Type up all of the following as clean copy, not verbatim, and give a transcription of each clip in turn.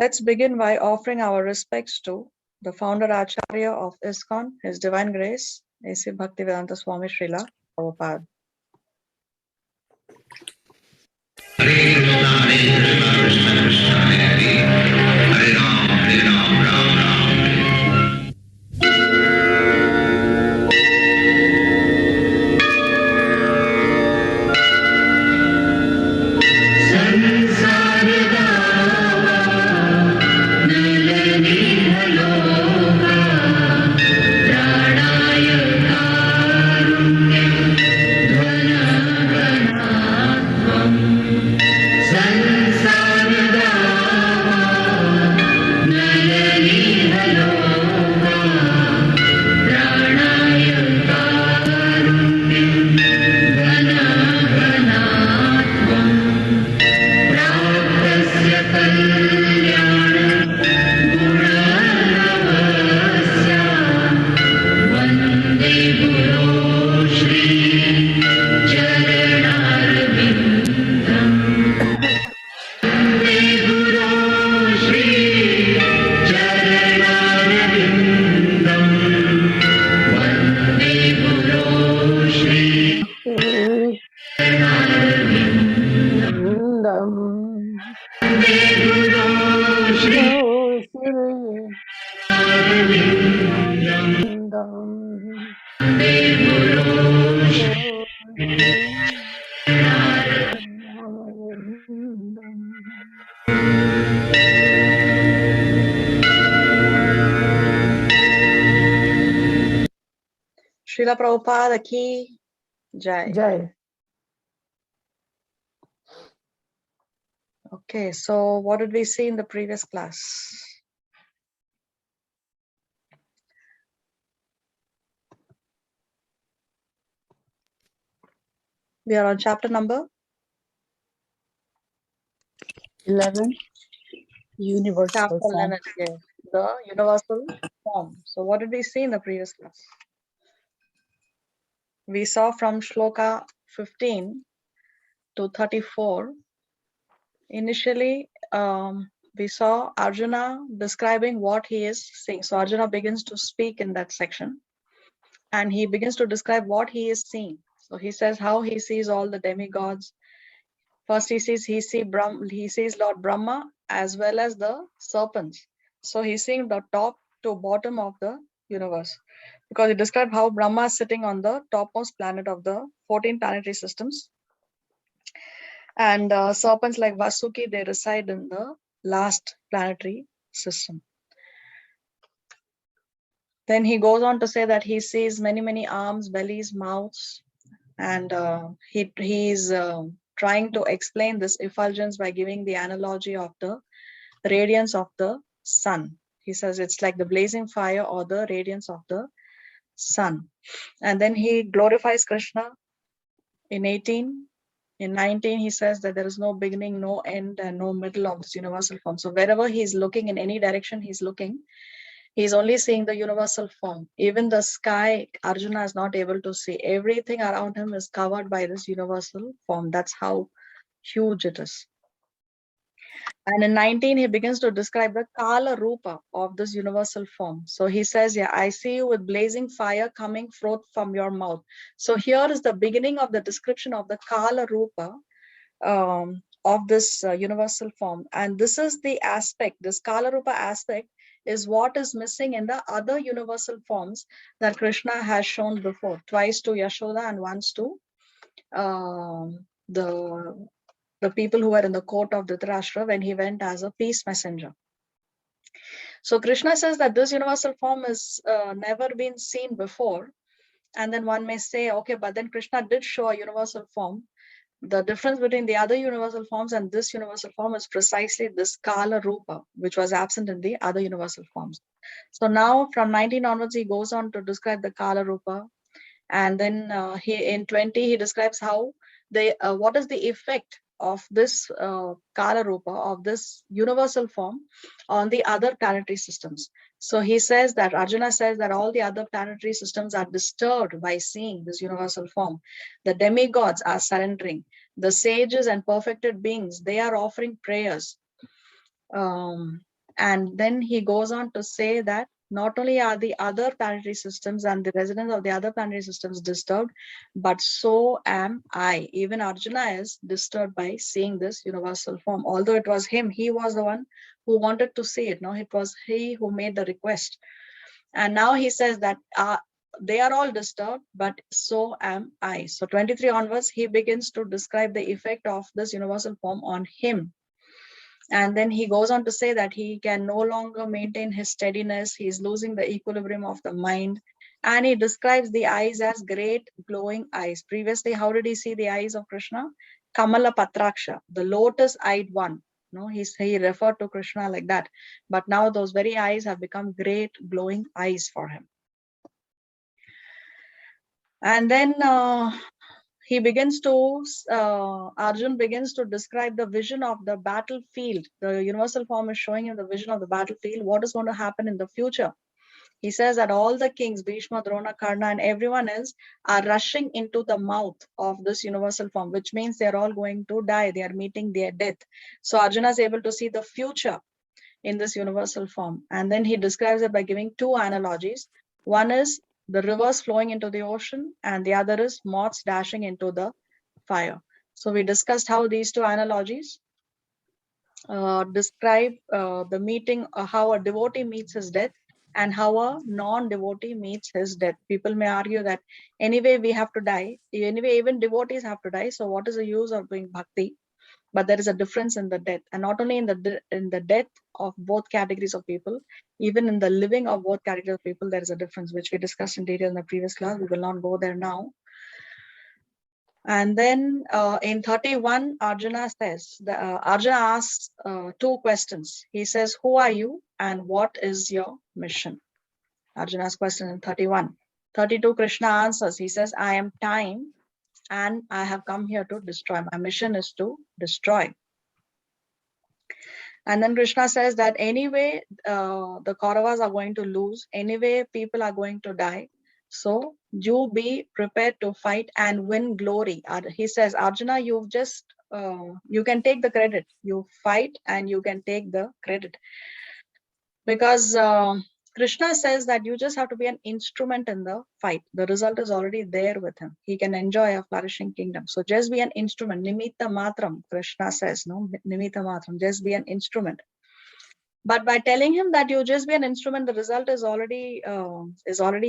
Let's begin by offering our respects to the founder Acharya of ISKCON, His Divine Grace, A.C. Bhaktivedanta Swami Srila Prabhupada. Hare Krishna, Krishna Krishna, Hare Hare, Hare Ram, Ram Ram. Srila Prabhupada ki Jai. Jai. Okay, so what did we see in the previous class? We are on chapter number 11. Universal chapter form. 11, yes, the universal form. So what did we see in the previous class? We saw from shloka 15 to 34. Initially, we saw Arjuna describing what he is seeing. So Arjuna begins to speak in that section, and he begins to describe what he is seeing. So he says how he sees all the demigods. First he sees Lord Brahma as well as the serpents. So he's seeing the top to bottom of the universe, because he described how Brahma is sitting on the topmost planet of the 14 planetary systems, and serpents like Vasuki, they reside in the last planetary system. Then he goes on to say that he sees many arms, bellies, mouths, and he's trying to explain this effulgence by giving the analogy of the radiance of the sun. He says it's like the blazing fire or the radiance of the sun. And then he glorifies Krishna in 18. In 19, he says that there is no beginning, no end, and no middle of this universal form. So wherever he's looking, in any direction he's looking, he's only seeing the universal form. Even the sky, Arjuna is not able to see. Everything around him is covered by this universal form. That's how huge it is. And in 19, he begins to describe the Kala Rupa of this universal form. So he says, yeah, I see you with blazing fire coming forth from your mouth. So here is the beginning of the description of the Kala Rupa of this universal form. And this is the aspect, this Kala Rupa aspect is what is missing in the other universal forms that Krishna has shown before, twice to Yashoda and once to the people who were in the court of Dhritarashtra when he went as a peace messenger. So Krishna says that this universal form has never been seen before. And then one may say, okay, but then Krishna did show a universal form. The difference between the other universal forms and this universal form is precisely this Kala Rupa, which was absent in the other universal forms. So now from 19 onwards, he goes on to describe the Kala Rupa. And then in 20, he describes how what is the effect of this Kala Rupa, of this universal form on the other planetary systems. So he says that, Arjuna says that all the other planetary systems are disturbed by seeing this universal form. The demigods are surrendering. The sages and perfected beings, they are offering prayers. And then he goes on to say that not only are the other planetary systems and the residents of the other planetary systems disturbed, but so am I. Even Arjuna is disturbed by seeing this universal form. Although it was him, he was the one who wanted to see it. No, it was he who made the request. And now he says that they are all disturbed, but so am I. So 23 onwards, he begins to describe the effect of this universal form on him. And then he goes on to say that he can no longer maintain his steadiness. He's losing the equilibrium of the mind. And he describes the eyes as great glowing eyes. Previously, how did he see the eyes of Krishna? Kamala Patraksha, the lotus-eyed one. No, he referred to Krishna like that. But now those very eyes have become great glowing eyes for him. And then he begins to, Arjun begins to describe the vision of the battlefield. The universal form is showing him the vision of the battlefield, what is going to happen in the future. He says that all the kings, Bhishma, Drona, Karna, and everyone else are rushing into the mouth of this universal form, which means they're all going to die. They are meeting their death. So Arjuna is able to see the future in this universal form. And then he describes it by giving two analogies. One is the rivers flowing into the ocean, and the other is moths dashing into the fire. So we discussed how these two analogies describe the meeting, how a devotee meets his death and how a non-devotee meets his death. People may argue that anyway we have to die, anyway even devotees have to die, so what is the use of doing bhakti? But there is a difference in the death, and not only in the death of both categories of people, even in the living of both categories of people, there is a difference, which we discussed in detail in the previous class. We will not go there now. And then in 31, Arjuna says, Arjuna asks two questions. He says, who are you and what is your mission? Arjuna's question in 31. 32, Krishna answers. He says, I am time and I have come here to destroy. My mission is to destroy. And then Krishna says that anyway, the Kauravas are going to lose. Anyway, people are going to die. So you be prepared to fight and win glory. He says, Arjuna, you've just, you can take the credit. You fight and you can take the credit. Because Krishna says that you just have to be an instrument in the fight. The result is already there with him. He can enjoy a flourishing kingdom. So just be an instrument. Nimitta matram, Krishna says, no? Nimitta matram, just be an instrument. But by telling him that you just be an instrument, the result is already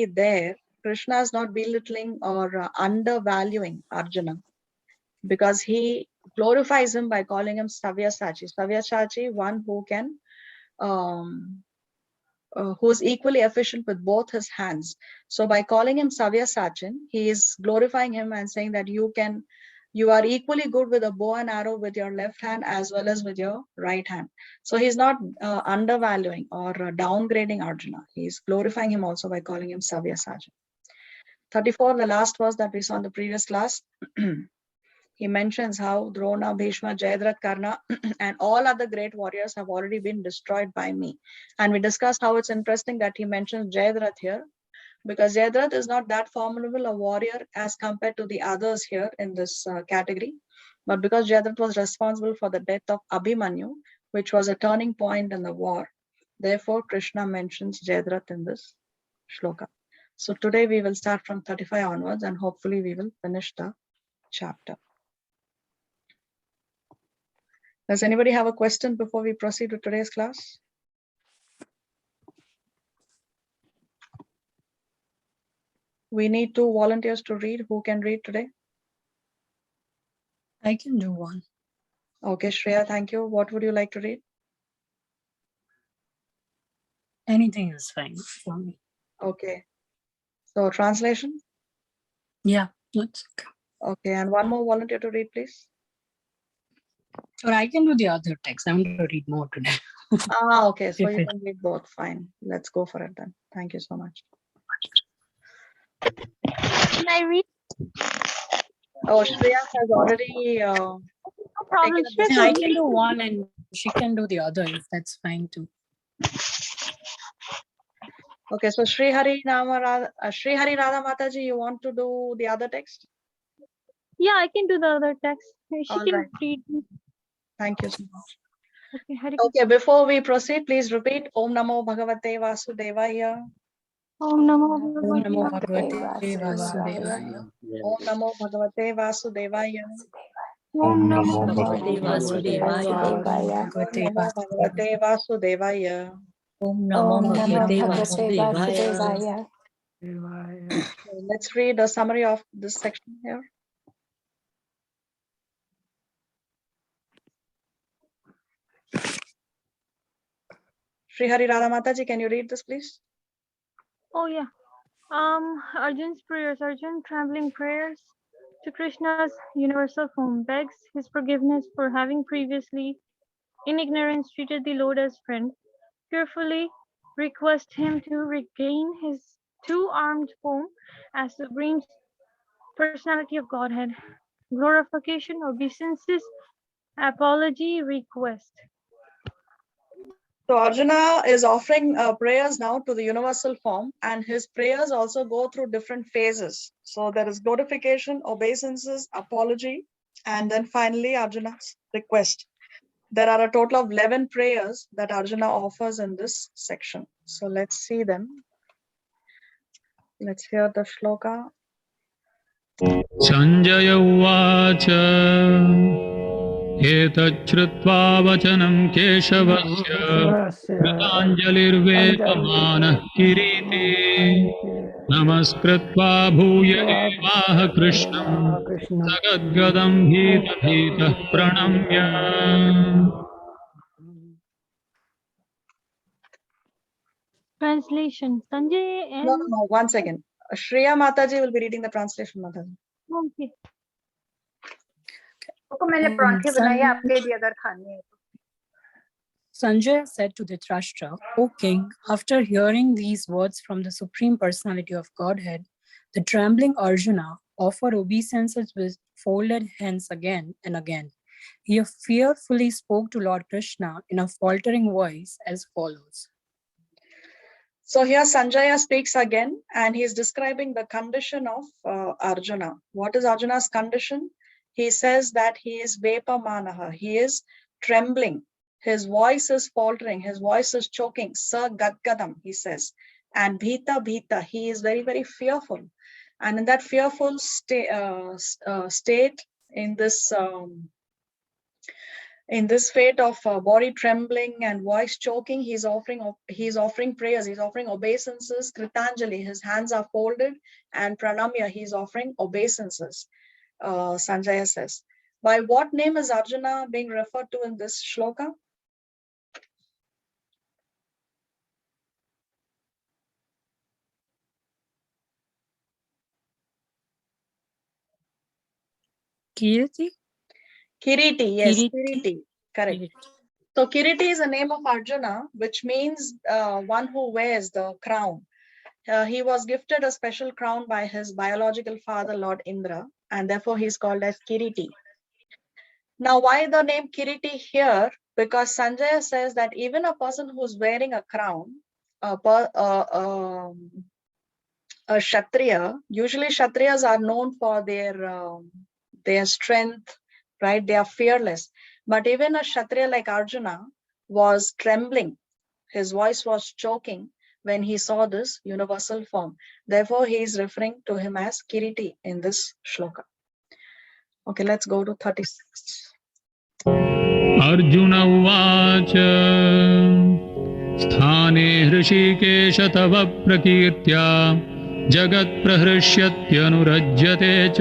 there. Krishna is not belittling or undervaluing Arjuna, because he glorifies him by calling him Savyasachi. Savyasachi, one who can who is equally efficient with both his hands. So by calling him Savyasachin, he is glorifying him and saying that you are equally good with a bow and arrow with your left hand as well as with your right hand. So he's not undervaluing or downgrading Arjuna. He's glorifying him also by calling him Savyasachin. 34, the last verse that we saw in the previous class. He mentions how Drona, Bhishma, Jayadratha, Karna, and all other great warriors have already been destroyed by me. And we discussed how it's interesting that he mentions Jayadratha here, because Jayadratha is not that formidable a warrior as compared to the others here in this category. But because Jayadratha was responsible for the death of Abhimanyu, which was a turning point in the war, therefore Krishna mentions Jayadratha in this shloka. So today we will start from 35 onwards, and hopefully we will finish the chapter. Does anybody have a question before we proceed with today's class? We need 2 volunteers to read. Who can read today? I can do one. Okay, Shreya, thank you. What would you like to read? Anything is fine for me. Okay. So translation? Yeah, let's go. Okay, and one more volunteer to read, please. Or I can do the other text. I want to read more today. Okay. So you can read both. Fine. Let's go for it then. Thank you so much. Can I read? Oh, Shreya has already No problem. taken up the Yeah, I slide. can do one and she can do the other if that's fine too. Okay, so Sri Hari Radha Mataji, you want to do the other text? Yeah, I can do the other text. She All can right. read. Thank you so much. Okay, Hare Okay, before we proceed, please repeat Om Namo Bhagavate Vasudevaya. Om Namo Om Namo Bhagavate Bhagavate Vasudevaya. Vasudevaya. Om Namo Bhagavate Vasudevaya. Om Om Namo Namo Bhagavate Bhagavate Bhagavate Vasudevaya. Vasudevaya. Vasudevaya. Om Bhagavate Namo Vasudevaya. Bhagavate Vasudevaya. Om Namo Om Om Namo Bhagavate Namo Bhagavate Vasudevaya. Vasudevaya. So let's read a summary of this section here. Shri Hari Radha Mataji, can you read this, please? Oh yeah. Arjun's prayers. Arjun trembling prayers to Krishna's universal form begs his forgiveness for having previously in ignorance treated the Lord as friend. Fearfully request him to regain his two-armed form as supreme personality of Godhead. Glorification, obeisances, apology, request. So Arjuna is offering prayers now to the universal form, and his prayers also go through different phases. So there is glorification, obeisances, apology, and then finally Arjuna's request. There are a total of 11 prayers that Arjuna offers in this section. So let's see them. Let's hear the shloka. Sanjay Uvacha एतच्छ्रुत्वा वचनं केशवस्य कृताञ्जलिर्वेपमानः किरीटी नमस्कृत्वा भूय एवाह कृष्णं सगद्गदं भीतभीतः प्रणम्य Translation. Sanjay No, and one second. Shreya Mataji will be reading the translation, Mataji. okay. Sanjay said to Dhritarashtra, O king, after hearing these words from the Supreme Personality of Godhead, the trembling Arjuna offered obeisances with folded hands again and again. He fearfully spoke to Lord Krishna in a faltering voice as follows. So here Sanjaya speaks again, and he is describing the condition of Arjuna. What is Arjuna's condition? He says that he is vepamanaha. He is trembling. His voice is faltering. His voice is choking. Sa gadgadam, he says. And bhita bhita, he is very, very fearful. And in that fearful state, in this fate of body trembling and voice choking, he's offering prayers, he's offering obeisances. Kritanjali, his hands are folded, and pranamya, he's offering obeisances. Sanjaya says, by what name is Arjuna being referred to in this shloka? Kirti? Kiriti, yes, Kiriti. Kiriti, correct. Kiriti. So Kiriti is a name of Arjuna, which means one who wears the crown. He was gifted a special crown by his biological father, Lord Indra, and therefore he's called as Kiriti. Now, why the name Kiriti here? Because Sanjaya says that even a person who's wearing a crown, a Kshatriya, usually Kshatriyas are known for their strength, right? They are fearless. But even a Kshatriya like Arjuna was trembling. His voice was choking when he saw this universal form. Therefore, he is referring to him as Kiriti in this shloka. Okay, let's go to 36. Arjun उवाच स्थाने हृषीकेश तव प्रकीर्त्या जगत्प्रहृष्यत्यनुरज्यते च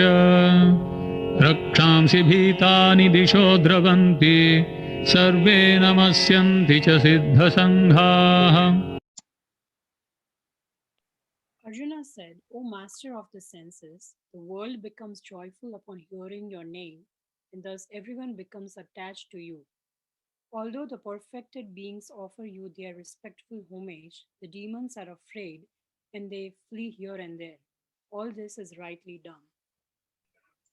रक्षांसि भीतानि दिशो द्रवन्ति सर्वे नमस्यन्ति च सिद्धसङ्घाः Arjuna said, O master of the senses, the world becomes joyful upon hearing your name, and thus everyone becomes attached to you. Although the perfected beings offer you their respectful homage, the demons are afraid and they flee here and there. All this is rightly done.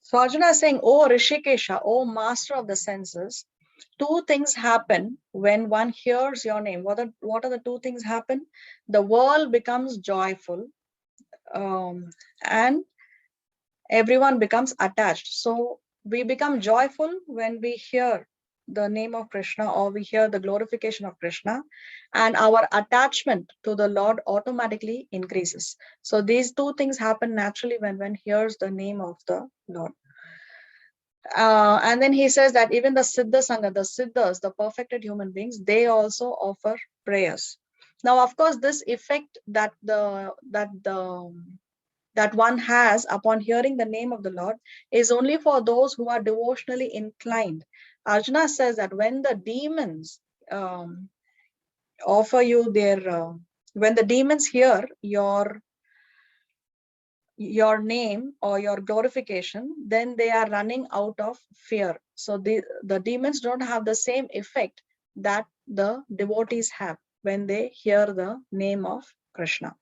So Arjuna is saying, O Rishikesha, O master of the senses, two things happen when one hears your name. What are the two things happen? The world becomes joyful, and everyone becomes attached. So we become joyful when we hear the name of Krishna, or we hear the glorification of Krishna, and our attachment to the Lord automatically increases. So these two things happen naturally when one hears the name of the Lord. And then he says that even the Siddha Sangha, the Siddhas, the perfected human beings, they also offer prayers. Now, of course, this effect that one has upon hearing the name of the Lord is only for those who are devotionally inclined. Arjuna says that when the demons offer you their, when the demons hear your name or your glorification, then they are running out of fear. So the demons don't have the same effect that the devotees have when they hear the name of Krishna.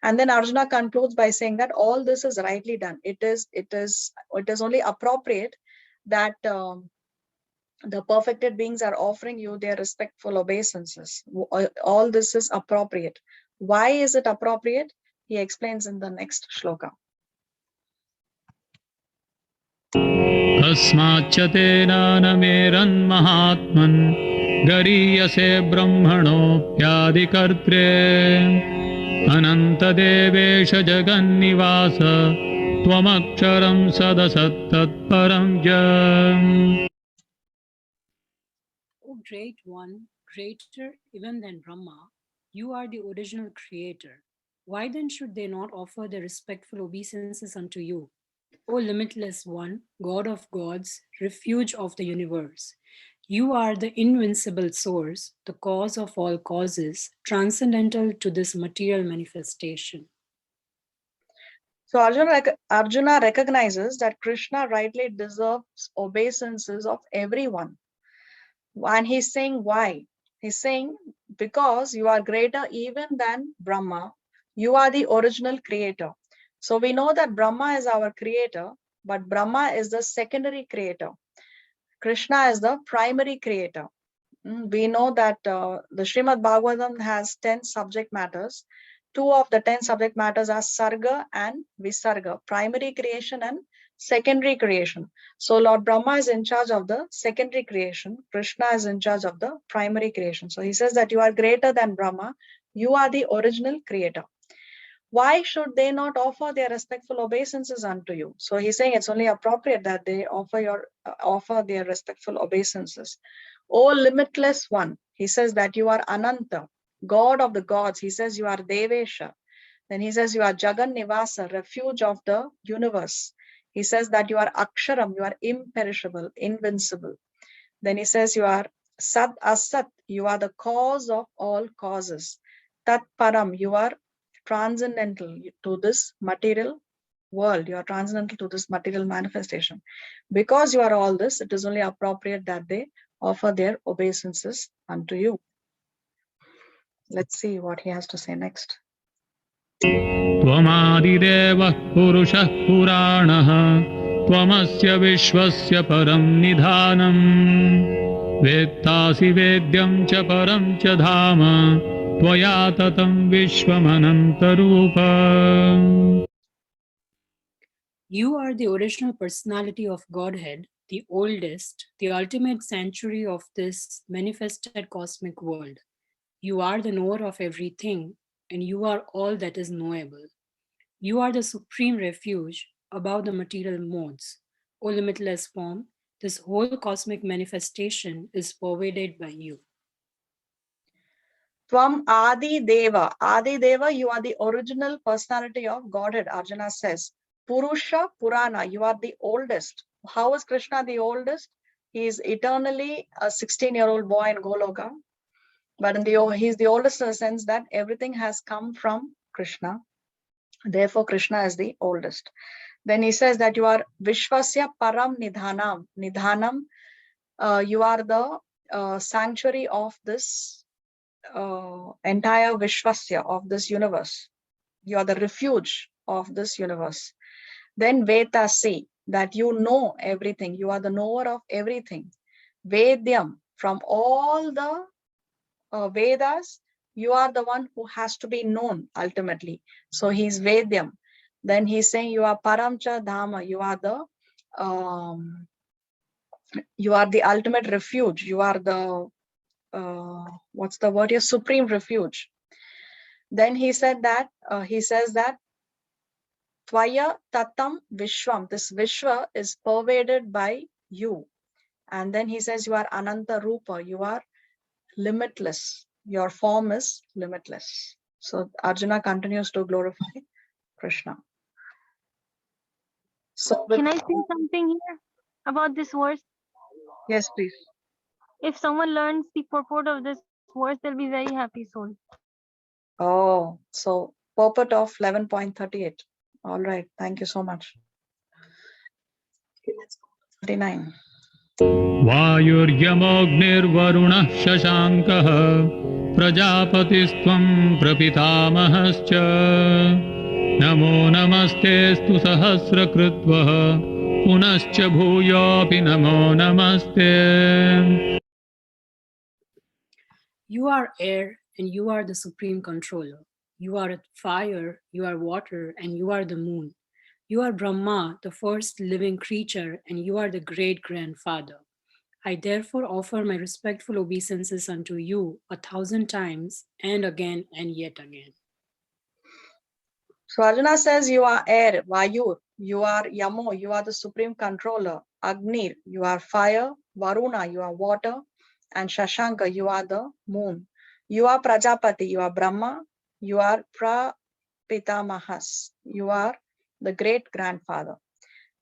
And then Arjuna concludes by saying that all this is rightly done. It is only appropriate that the perfected beings are offering you their respectful obeisances. All this is appropriate. Why is it appropriate? He explains in the next shloka. तस्माच्च तेनानमेरन्महात्मन् गरीयसे ब्रह्मणोऽप्यादिकर्त्रे अनन्तदेवेश जगन्निवास त्वमक्षरं सदसत्तत्परं च. O great one, greater even than Brahma, you are the original creator. Why then should they not offer their respectful obeisances unto you? O limitless one, God of gods, refuge of the universe, you are the invincible source, the cause of all causes, transcendental to this material manifestation. So Arjuna recognizes that Krishna rightly deserves obeisances of everyone. And he's saying why? He's saying because you are greater even than Brahma. You are the original creator. So we know that Brahma is our creator, but Brahma is the secondary creator. Krishna is the primary creator. We know that the Srimad Bhagavatam has 10 subject matters. 2 of the 10 subject matters are Sarga and Visarga, primary creation and secondary creation. So Lord Brahma is in charge of the secondary creation. Krishna is in charge of the primary creation. So he says that you are greater than Brahma. You are the original creator. Why should they not offer their respectful obeisances unto you? So he's saying it's only appropriate that they offer their respectful obeisances. O limitless one, he says that you are Ananta, God of the gods. He says you are Devesha. Then he says you are Jagan Nivasa, refuge of the universe. He says that you are Aksharam, you are imperishable, invincible. Then he says you are Sat Asat, you are the cause of all causes. Tat Param, you are transcendental to this material world. You are transcendental to this material manifestation. Because you are all this, it is only appropriate that they offer their obeisances unto you. Let's see what he has to say next. त्वमादिदेवः पुरुषः पुराणः त्वमस्य विश्वस्य परं निधानम् वेत्तासि वेद्यं च परं च धाम त्वया ततं विश्वमनन्तरूप. You are the original personality of Godhead, the oldest, the ultimate sanctuary of this manifested cosmic world. You are the knower of everything, and you are all that is knowable. You are the supreme refuge above the material modes. O limitless form, this whole cosmic manifestation is pervaded by you. Tvam Adi Deva. Adi Deva, you are the original personality of Godhead, Arjuna says. Purusha Purana, you are the oldest. How is Krishna the oldest? He is eternally a 16-year-old boy in Goloka. But he's the oldest in the sense that everything has come from Krishna. Therefore, Krishna is the oldest. Then he says that you are Vishwasya Param Nidhanam. Nidhanam, you are the sanctuary of this entire Vishwasya, of this universe. You are the refuge of this universe. Then Vetasi, that you know everything. You are the knower of everything. Vedyam, from all the Vedas, you are the one who has to be known ultimately. So he's Vedyam. Then he's saying you are Paramcha Dhama, you are the You are the ultimate refuge. You are the, what's the word here? Supreme refuge. Then he said that, he says that, Tvaya tatam vishwam. This Vishwa is pervaded by you. And then he says, you are Ananta Rupa. You are limitless. Your form is limitless. So Arjuna continues to glorify Krishna. So Can I say something here about this verse? yes, please. If someone learns the purport of this verse, they'll be very happy soul. Oh, so purport of 11.38. All right. Thank you so much. Okay, let's go to 39. वायुर्यमोऽग्निर्वरुणः शशाङ्कः प्रजापतिस्त्वं प्रपितामहश्च नमो नमस्तेऽस्तु सहस्रकृत्वः पुनश्च भूयोऽपि नमो नमस्ते. You are air and you are the supreme controller. You are fire, you are water, and you are the moon. You are Brahma, the first living creature, and you are the great grandfather. I therefore offer my respectful obeisances unto you 1,000 times and again and yet again. So Arjuna says, you are air, Vayu, you are Yamo, you are the supreme controller, Agni, you are fire, Varuna, you are water, and Shashanka, you are the moon. You are Prajapati, you are Brahma, you are Prapitamahas, you are the great grandfather.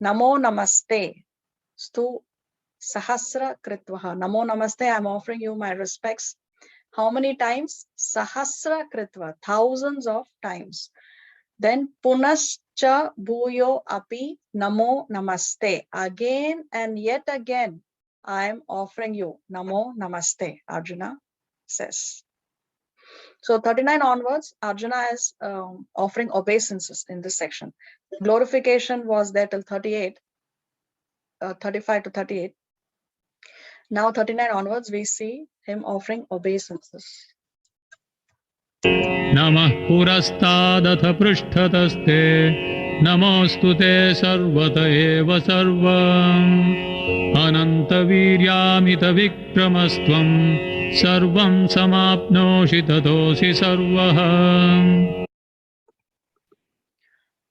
Namo Namaste, Stu Sahasra Kritvaha. Namo Namaste, I am offering you my respects. How many times? Sahasra Kritva, thousands of times. Then Punascha Bhuyo Api Namo Namaste. Again and yet again, I am offering you Namo Namaste, Arjuna says. So 39 onwards, Arjuna is offering obeisances in this section. Glorification was there till 38, 35 to 38. Now 39 onwards, we see him offering obeisances. नमः पुरस्तादथ पृष्ठतस्ते नमोऽस्तु ते सर्वत एव सर्वम् अनन्तवीर्यामितविक्रमस्त्वं सर्वं समाप्नोषि ततोऽसि सर्वः.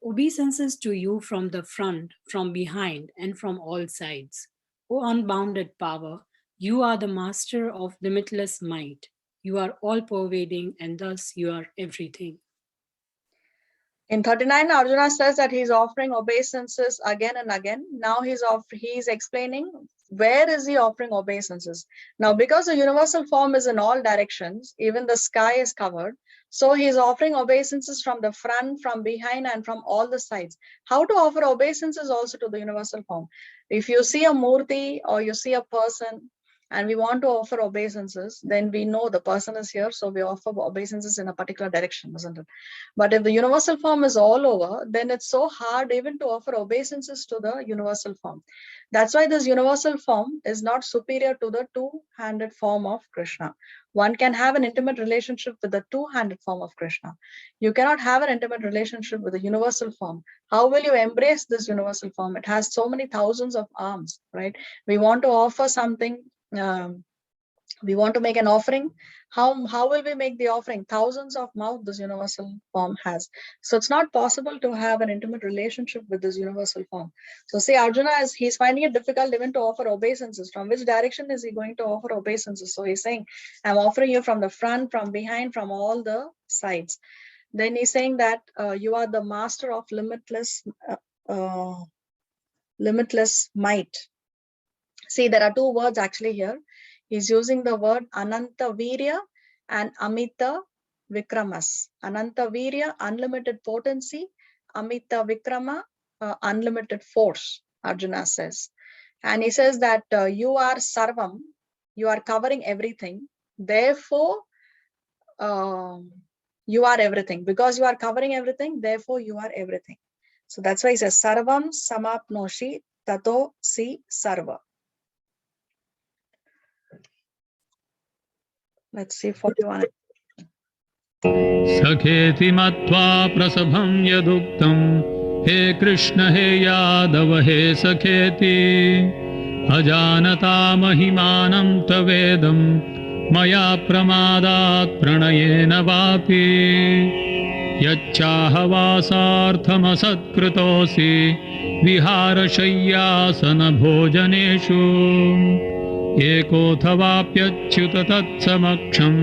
Obeisances to you from the front, from behind, and from all sides. O unbounded power, you are the master of limitless might. You are all pervading, and thus you are everything. In 39, Arjuna says that he's offering obeisances again and again. Now he's explaining where is he offering obeisances. Now, because the universal form is in all directions, even the sky is covered. So he's offering obeisances from the front, from behind, and from all the sides. How to offer obeisances also to the universal form? If you see a murti or you see a person, and we want to offer obeisances, then we know the person is here, so we offer obeisances in a particular direction, isn't it? But if the universal form is all over, then it's so hard even to offer obeisances to the universal form. That's why this universal form is not superior to the two-handed form of Krishna. One can have an intimate relationship with the two-handed form of Krishna. You cannot have an intimate relationship with the universal form. How will you embrace this universal form? It has so many thousands of arms, right? We want to offer something. We want to make an offering. How will we make the offering? Thousands of mouths this universal form has. So it's not possible to have an intimate relationship with this universal form. So see, Arjuna, he's finding it difficult even to offer obeisances. From which direction is he going to offer obeisances? So he's saying, I'm offering you from the front, from behind, from all the sides. Then he's saying that you are the master of limitless might. See, there are two words actually here. He's using the word Ananta Virya and Amita Vikramas. Ananta Virya, unlimited potency. Amita Vikrama, unlimited force, Arjuna says. And he says that you are Sarvam, you are covering everything. Therefore, you are everything. Because you are covering everything, therefore you are everything. So that's why he says Sarvam Samapnoshi Tato Si Sarva. Let's see 41. सखेति मत्वा प्रसभं यदुक्तं हे कृष्ण हे यादव हे सखेति अजानता महिमानं तवेदं मया प्रमादात् प्रणयेन वापि यच्चाहवासार्थमसत्कृतोऽसि विहारशय्यासनभोजनेषु एकोऽथवाप्यच्युत तत्समक्षं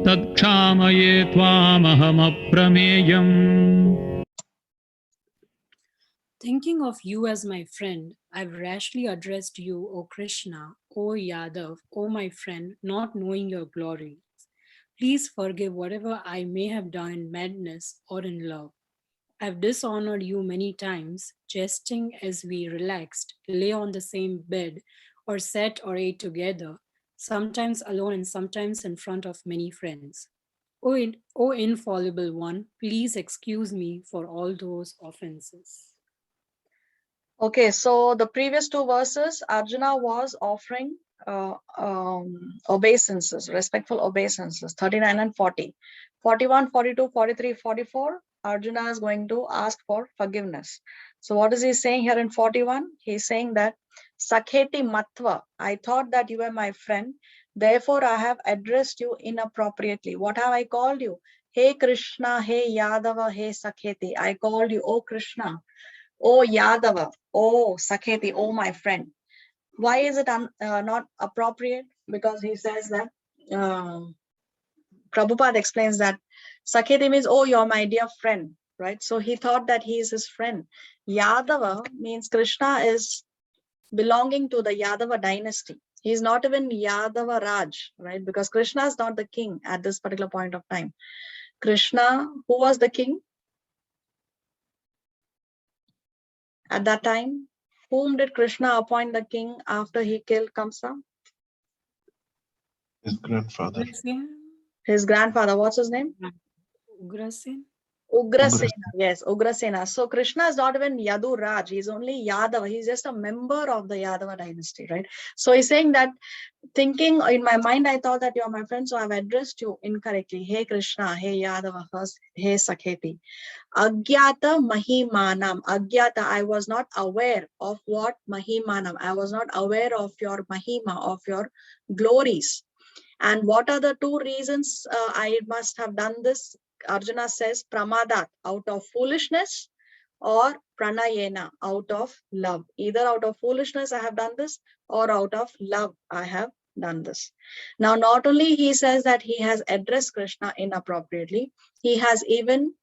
तत्क्षामये त्वामहमप्रमेयम्. Thinking of you as my friend, I've rashly addressed you, O Krishna, O Yadav, O my friend, not knowing your glory. Please forgive whatever I may have done in madness or in love. I've dishonored you many times, jesting as we relaxed, lay on the same bed, or sat or ate together, sometimes alone and sometimes in front of many friends. O infallible one, please excuse me for all those offenses. Okay, so the previous two verses, Arjuna was offering obeisances, respectful obeisances, 39 and 40. 41, 42, 43, 44, Arjuna is going to ask for forgiveness. So what is he saying here in 41? He's saying that, Sakheti Matva, I thought that you were my friend, therefore I have addressed you inappropriately. What have I called you? Hey Krishna, hey Yadava, hey Sakheti. I called you, oh Krishna, oh Yadava, oh Sakheti, oh my friend. Why is it not appropriate? Because he says that, Prabhupada explains that Sakheti means, oh, you're my dear friend, right? So he thought that he is his friend. Yadava means Krishna is belonging to the Yadava dynasty. He's not even Yadava Raj, right? Because Krishna is not the king at this particular point of time. Krishna, who was the king at that time? Whom did Krishna appoint the king after he killed Kamsa? His grandfather. His grandfather. What's his name? Ugrasen? Ugrasena. Yes, Ugrasena. So Krishna is not even Yadu Raj. He's only Yadava. He's just a member of the Yadava dynasty, right? So he's saying that, thinking in my mind, I thought that you're my friend, so I've addressed you incorrectly. Hey Krishna, hey Yadava, hey Sakheti. Agyata Mahimanam. Agyata, I was not aware of what Mahimanam. I was not aware of your Mahima, of your glories. And what are the two reasons I must have done this? Arjuna says, Pramadat, out of foolishness, or Pranayena, out of love. Either out of foolishness I have done this, or out of love I have done this. Now, not only he says that he has addressed Krishna inappropriately, he has even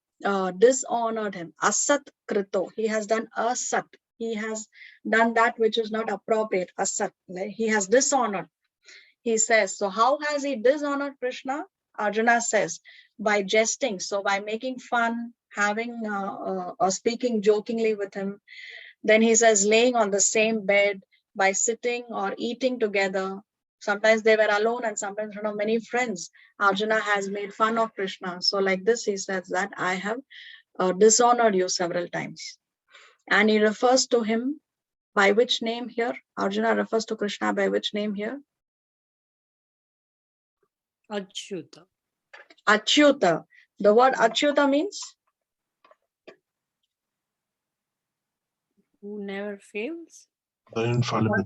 dishonored him. Asat krito. He has done asat. He has done that which is not appropriate. Asat. He has dishonored. He says, so how has he dishonored Krishna? Arjuna says, by jesting. So by making fun, having or speaking jokingly with him. Then he says, laying on the same bed, by sitting or eating together. Sometimes they were alone and sometimes in front of many friends. Arjuna has made fun of Krishna. So like this, he says that I have dishonored you several times. And he refers to him by which name here? Arjuna refers to Krishna by which name here? Achyuta. Achyuta. The word Achyuta means? Who never fails? The infallible.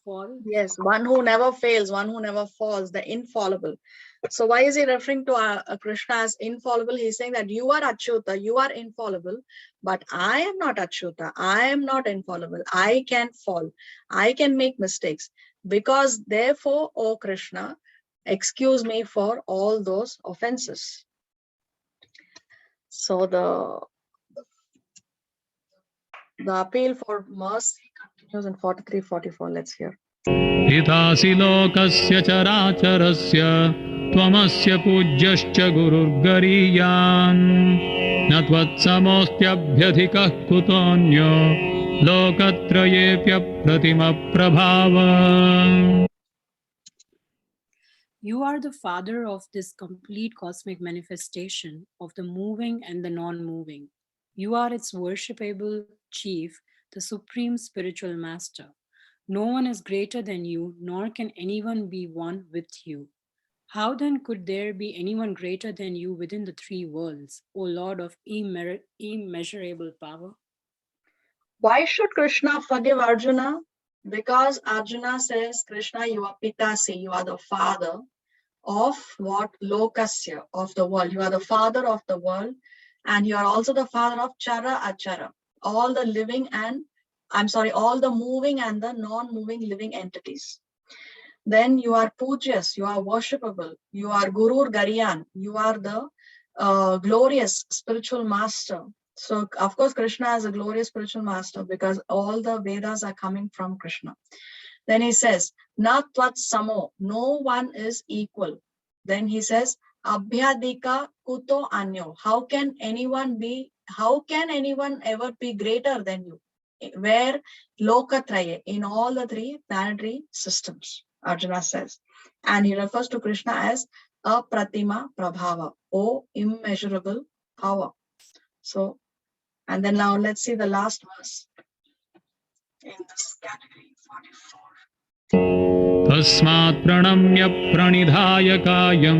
Fall. Yes, one who never fails, one who never falls, the infallible. So why is he referring to Krishna as infallible? He's saying that you are Achyuta, you are infallible, but I am not Achyuta, I am not infallible. I can fall, I can make mistakes. Because therefore, O Krishna, excuse me for all those offenses. So the appeal for mercy continues in 43, 44. Let's hear. हितासि लोकस्य चराचरस्य त्वमस्य पूज्यश्च गुरुर्गरीयान् न त्वत्समोऽस्त्यभ्यधिकः कुतोऽन्यो लोकत्रयेऽप्यप्रतिमप्रभाव. You are the father of this complete cosmic manifestation of the moving and the non-moving. You are its worshipable chief, the supreme spiritual master. No one is greater than you, nor can anyone be one with you. How then could there be anyone greater than you within the three worlds, O Lord of immeasurable power? Why should Krishna forgive Arjuna? Because Arjuna says, Krishna, you are Pitasi, you are the father of what? Lokasya, of the world. You are the father of the world, and you are also the father of Chara Achara, all the living and, all the moving and the non-moving living entities. Then you are Pujas, you are worshipable, you are Gurur Gariyan, you are the glorious spiritual master. So, of course, Krishna is a glorious spiritual master because all the Vedas are coming from Krishna. Then he says, Na tvat samo, no one is equal. Then he says, Abhyadika kuto anyo. How can anyone ever be greater than you? Where Lokatraye, in all the three planetary systems, Arjuna says. And he refers to Krishna as Apratima Prabhava, O immeasurable power. So, and then now let's see the last verse in this category, 44. तस्मात् प्रणम्य प्रणिधाय कायं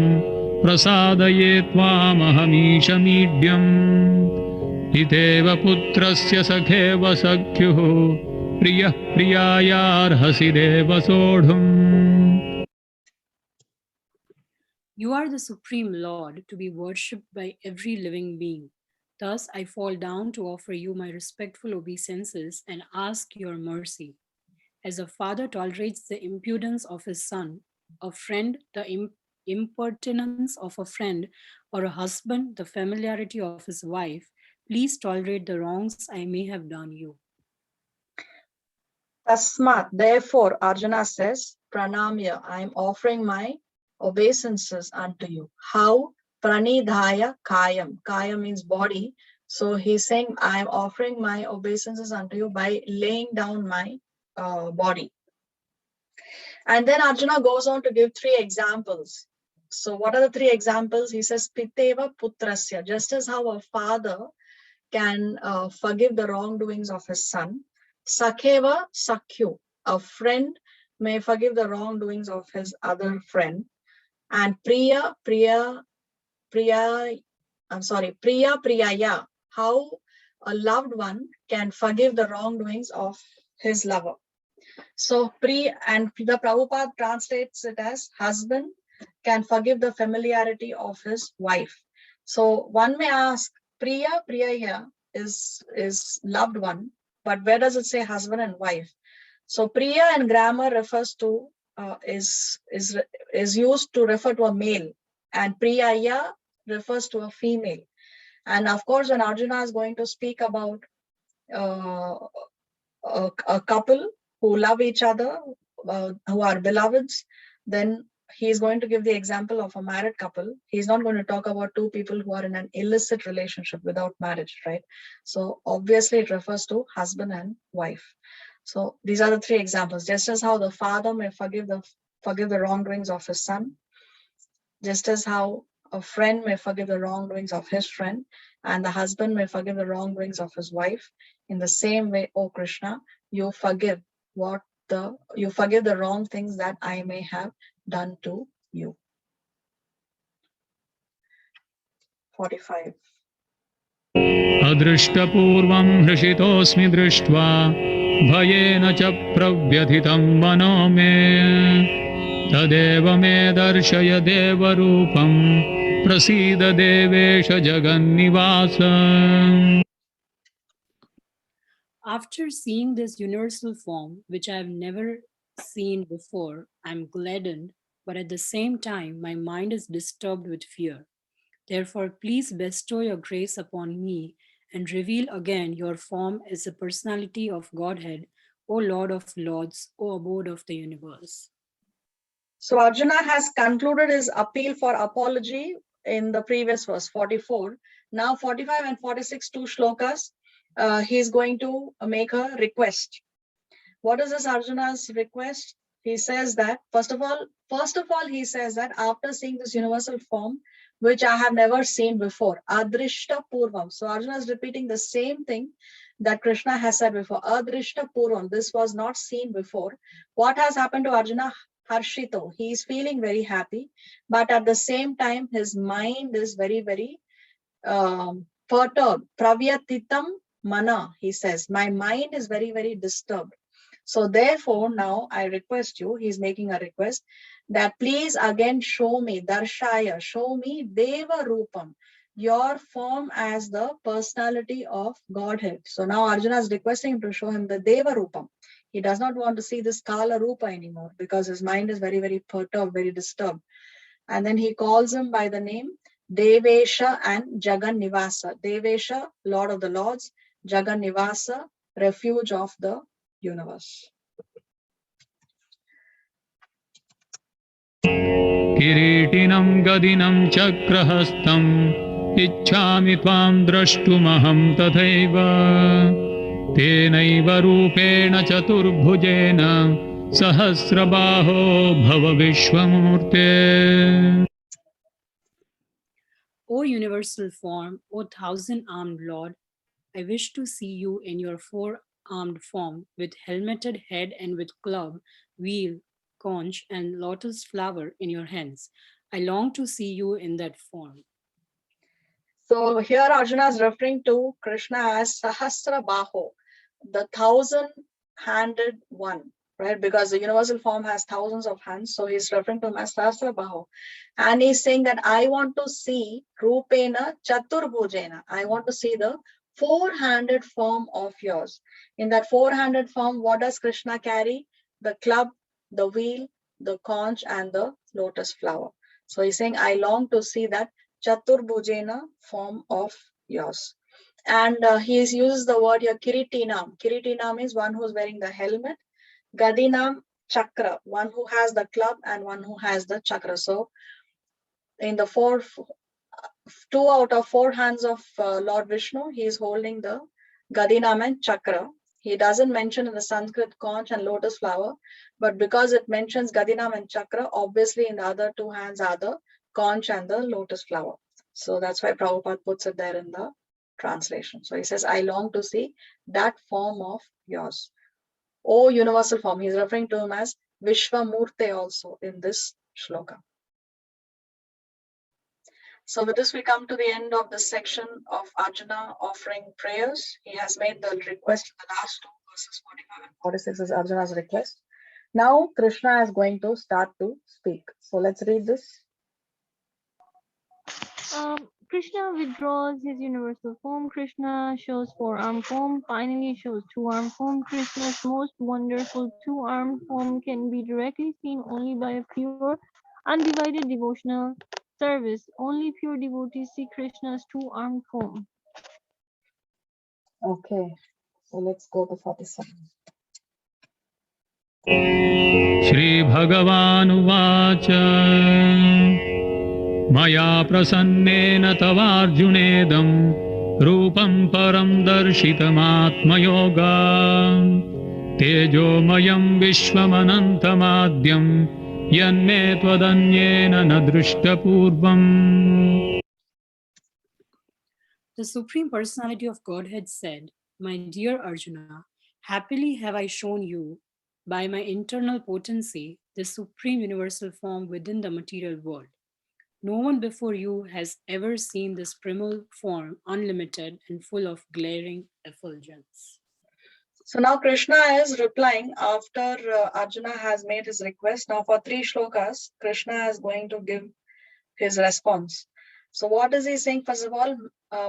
प्रसादये त्वामहमीशमीड्यम् पितेव पुत्रस्य सखेव सख्युः प्रियः प्रियायार्हसि देव सोढुम्. You are the Supreme Lord, to be worshipped by every living being. Thus I fall down to offer you my respectful obeisances and ask your mercy. As a father tolerates the impudence of his son, a friend the impertinence of a friend, or a husband the familiarity of his wife, please tolerate the wrongs I may have done you. Tasmat, therefore, Arjuna says, Pranamya, I am offering my obeisances unto you. How? Pranidhaya kayam. Kaya means body. So he's saying, I am offering my obeisances unto you by laying down my body. And then Arjuna goes on to give 3 examples. So what are the 3 examples? He says, Piteva putrasya, just as how a father can forgive the wrongdoings of his son. Sakheva Sakhyu, a friend may forgive the wrongdoings of his other friend. And Priya Priyaya, how a loved one can forgive the wrongdoings of his lover. So the Prabhupada translates it as husband can forgive the familiarity of his wife. So one may ask, Priyaya is loved one, but where does it say husband and wife? So Priya in grammar refers to is used to refer to a male, and Priyaya refers to a female. And of course, when Arjuna is going to speak about a couple who love each other, who are beloveds, then he is going to give the example of a married couple. He's not going to talk about 2 people who are in an illicit relationship without marriage, right? So obviously it refers to husband and wife. So these are the 3 examples. Just as how the father may forgive the wrongdoings of his son, just as how a friend may forgive the wrongdoings of his friend, and the husband may forgive the wrongdoings of his wife. In the same way, O Krishna, you forgive the wrong things that I may have done to you. 45. अदृष्टपूर्वं हृषितोऽस्मि दृष्ट्वा भयेन च प्रव्यथितं मनो मे तदेव मे दर्शय देवरूपं प्रसीद देवेश जगन्निवास. After seeing this universal form, which I have never seen before, I am gladdened, but at the same time, my mind is disturbed with fear. Therefore, please bestow your grace upon me and reveal again your form as the personality of Godhead, O Lord of Lords, O abode of the universe. So Arjuna has concluded his appeal for apology in the previous verse, 44. Now 45 and 46, 2 shlokas, he is going to make a request. What is this Arjuna's request? He says that, first of all, he says that after seeing this universal form, which I have never seen before, Adrishta Purvam. So Arjuna is repeating the same thing that Krishna has said before, Adrishta Purvam. This was not seen before. What has happened to Arjuna? Harshito. He is feeling very happy, but at the same time, his mind is very, very perturbed. Pravyatitam mana, he says, my mind is very, very disturbed. So therefore, now I request you, he's making a request, that please again show me, Darshaya, show me Deva Rupam, your form as the personality of Godhead. So now Arjuna is requesting him to show him the Deva Rupam. He does not want to see this Kala Rupa anymore because his mind is very, very perturbed, very disturbed. And then he calls him by the name Devesha and Jagan Nivasa. Devesha, Lord of the Lords, Jagan Nivasa, refuge of the universe. किरीटिनं गदिनं चक्रहस्तम् इच्छामि त्वां द्रष्टुमहं तथैव तेनैव रूपेण चतुर्भुजेन सहस्रबाहो भव विश्वमूर्ते O universal form, O thousand-armed Lord, I wish to see you in your four-armed form, with helmeted head and with club, wheel, conch, and lotus flower in your hands. I long to see you in that form. So here Arjuna is referring to Krishna as Sahasra Baho, the 1,000-handed one, right? Because the universal form has thousands of hands. So he's referring to him as Sahasra Baho. And he's saying that I want to see Rupena Chaturbhujena. I want to see the four-handed form of yours. In that four-handed form, what does Krishna carry? The club, the wheel, the conch, and the lotus flower. So he's saying, I long to see that Chaturbhujena form of yours. And he uses the word here, Kiritinam. Kiritinam is one who's wearing the helmet. Gadinam, Chakra, one who has the club and one who has the chakra. So in the two out of four hands of Lord Vishnu, he is holding the Gadinam and Chakra. He doesn't mention in the Sanskrit conch and lotus flower, but because it mentions Gadinam and Chakra, obviously in the other two hands are the conch and the lotus flower. So that's why Prabhupada puts it there in the translation. So he says, I long to see that form of yours. O universal form, he's referring to him as Vishwamurte also in this shloka. So with this, we come to the end of this section of Arjuna offering prayers. He has made the request, the last two verses 45 and 46 is Arjuna's request. Now Krishna is going to start to speak. So let's read this. Krishna withdraws his universal form. Krishna shows four-armed form. Finally shows two-armed form. Krishna's most wonderful two-armed form can be directly seen only by a pure, undivided devotional service. Only pure devotees see Krishna's two-armed form. Okay, so let's go to 47. श्रीभगवानुवाच मया प्रसन्नेन तवार्जुनेदं रूपं परं दर्शितमात्मयोगा तेजोमयं विश्वमनन्तमाद्यं यन्मे त्वदन्येन न दृष्टपूर्वम्. The Supreme Personality of Godhead said, My dear Arjuna, happily have I shown you, by my internal potency, the Supreme Universal Form within the material world. No one before you has ever seen this primal form, unlimited and full of glaring effulgence. So now Krishna is replying after Arjuna has made his request. Now for 3 shlokas, Krishna is going to give his response. So what is he saying? First of all,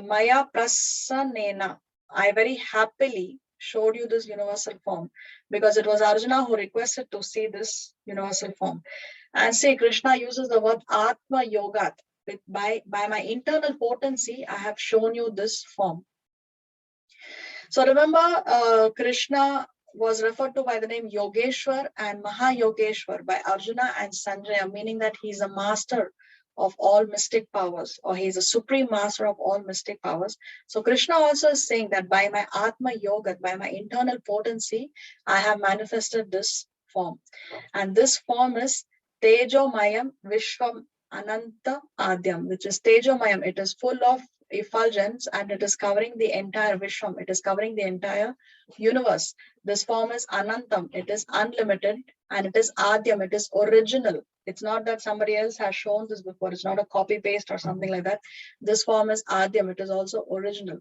Maya Prasannena, I very happily showed you this universal form because it was Arjuna who requested to see this universal form. And say Krishna uses the word Atma Yogat. By my internal potency, I have shown you this form. So remember, Krishna was referred to by the name Yogeshwar and Mahayogeshwar by Arjuna and Sanjaya, meaning that he's a master of all mystic powers, or he's a supreme master of all mystic powers. So Krishna also is saying that by my Atma Yoga, by my internal potency, I have manifested this form. And this form is Tejomayam Vishwam Ananta Adyam, which is Tejomayam. It is full of effulgence and it is covering the entire Vishwam. It is covering the entire universe. This form is Anantam. It is unlimited and it is Adyam. It is original. It's not that somebody else has shown this before. It's not a copy paste or something like that. This form is Adyam. It is also original.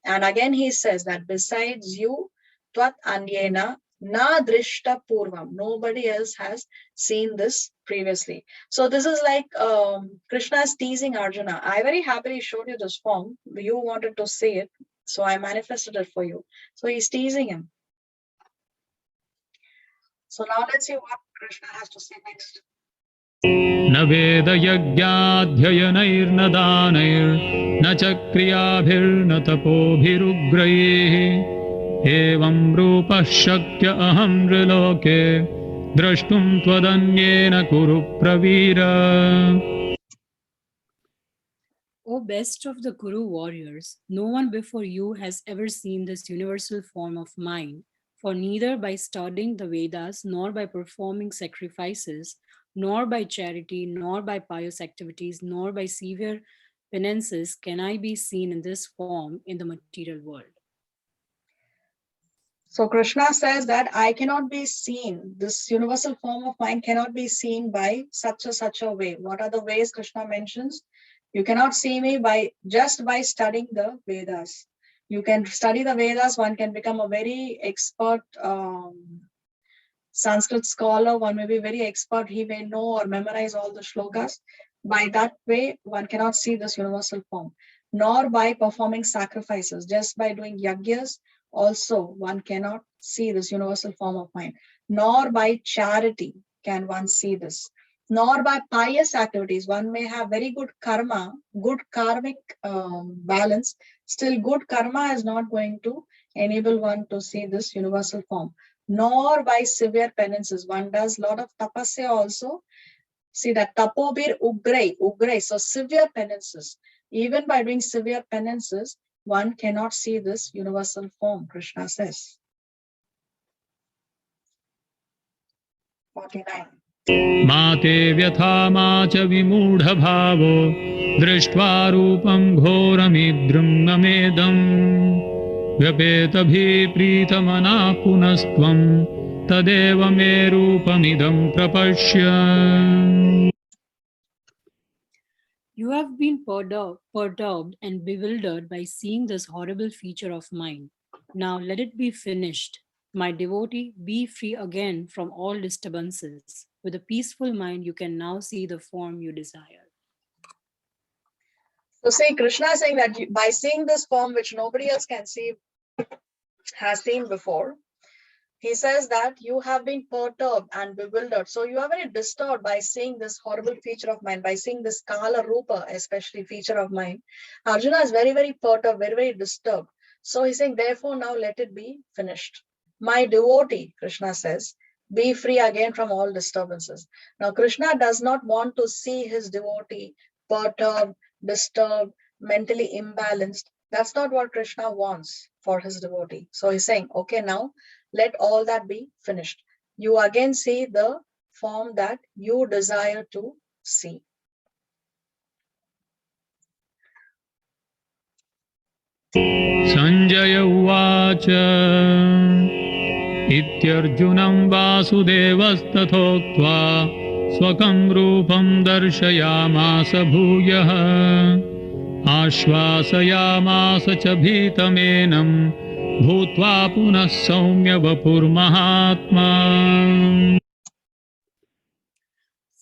And again, he says that besides you, Tvat Anyena Na drishta purvam. Nobody else has seen this previously. So this is like Krishna is teasing Arjuna. I very happily showed you this form. You wanted to see it, so I manifested it for you. So he's teasing him. So now let's see what Krishna has to say next. न वेदयज्ञाध्ययनैर्न दानैर्न च क्रियाभिर्न तपोभिरुग्रैः एवं रूपः शक्य अहं नृलोके द्रष्टुं त्वदन्येन कुरु Pravir. O best of the Kuru warriors, no one before you has ever seen this universal form of mine, for neither by studying the Vedas, nor by performing sacrifices, nor by charity, nor by pious activities, nor by severe penances can I be seen in this form in the material world. So Krishna says that I cannot be seen. This universal form of mine cannot be seen by such a way. What are the ways Krishna mentions? You cannot see me just by studying the Vedas. You can study the Vedas, one can become a very expert Sanskrit scholar, one may be very expert, he may know or memorize all the shlokas. By that way, one cannot see this universal form, nor by performing sacrifices. Just by doing yagyas, also one cannot see this universal form of mind, nor by charity can one see this, nor by pious activities. One may have very good karma, good karmic balance, still good karma is not going to enable one to see this universal form, nor by severe penances. One does a lot of tapasya also. See that tapobir ugrai, so severe penances. Even by doing severe penances, one cannot see this universal form, Krishna says. 49. मा ते व्यथा मा च विमूढभावो दृष्ट्वा रूपं घोरमिद्रुं ममेदम् व्यपेतभिप्रीतमनाः पुनस्त्वं तदेव मे रूपमिदं प्रपश्य. You have been perturbed and bewildered by seeing this horrible feature of mine. Now let it be finished. My devotee, be free again from all disturbances. With a peaceful mind, you can now see the form you desire. So see, Krishna is saying that by seeing this form, which nobody else can see, has seen before, he says that you have been perturbed and bewildered. So you are very disturbed by seeing this horrible feature of mine, by seeing this Kala Rupa, especially feature of mine. Arjuna is very, very perturbed, very, very disturbed. So he's saying, therefore, now let it be finished. My devotee, Krishna says, be free again from all disturbances. Now, Krishna does not want to see his devotee perturbed, disturbed, mentally imbalanced. That's not what Krishna wants for his devotee. So he's saying, okay, now let all that be finished. You again see the form that you desire to see. Sanjaya Uvacha Ityarjunam Vasudevastatoktva Swakam Rupam Darshayamasa Bhuyah Ashvasayamasa cha bhitamenam Bhutva punah saumya vapur mahatma.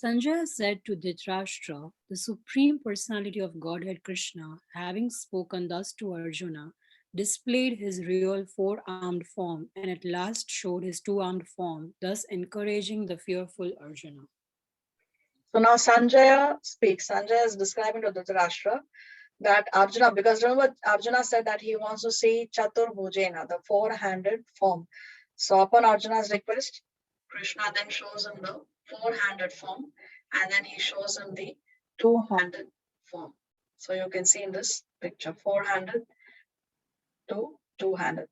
Sanjaya said to Dhritarashtra, the Supreme Personality of Godhead Krishna, having spoken thus to Arjuna, displayed his real four-armed form and at last showed his two-armed form, thus encouraging the fearful Arjuna. So now Sanjaya speaks. Sanjaya is describing to Dhritarashtra that Arjuna, because remember Arjuna said that he wants to see Chatur Bhujena, the four-handed form. So upon Arjuna's request, Krishna then shows him the four-handed form and then he shows him the two-handed form. So you can see in this picture, four-handed to two-handed.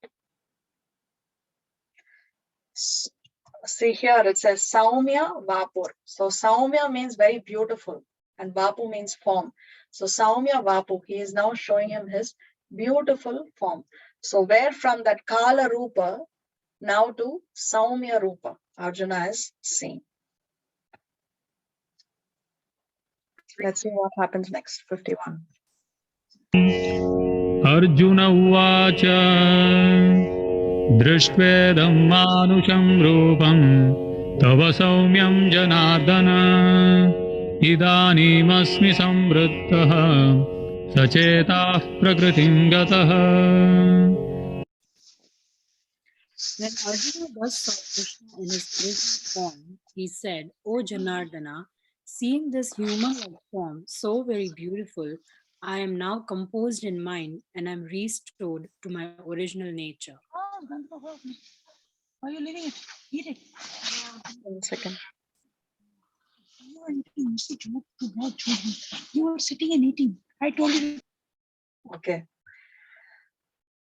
See here, it says Saumya Vapur. So Saumya means very beautiful and Vapu means form. So Saumya Vapu, he is now showing him his beautiful form. So where from that Kala Rupa now to Saumya Rupa, Arjuna is seen. Let's see what happens next, 51. Arjuna Uvacha दृष्ट्वेदं मानुषं रूपं तव सौम्यं जनार्दन इदानीमस्मि संवृत्तः सचेताः प्रकृतिं गतः. When Arjuna thus saw Krishna in his original form, he said, O Janardana, seeing this human-like form so very beautiful, I am now composed in mind and am restored to my original nature. Why are you leaving it? Eat it. 1 second. You are eating. You are sitting and eating. I told you. Okay.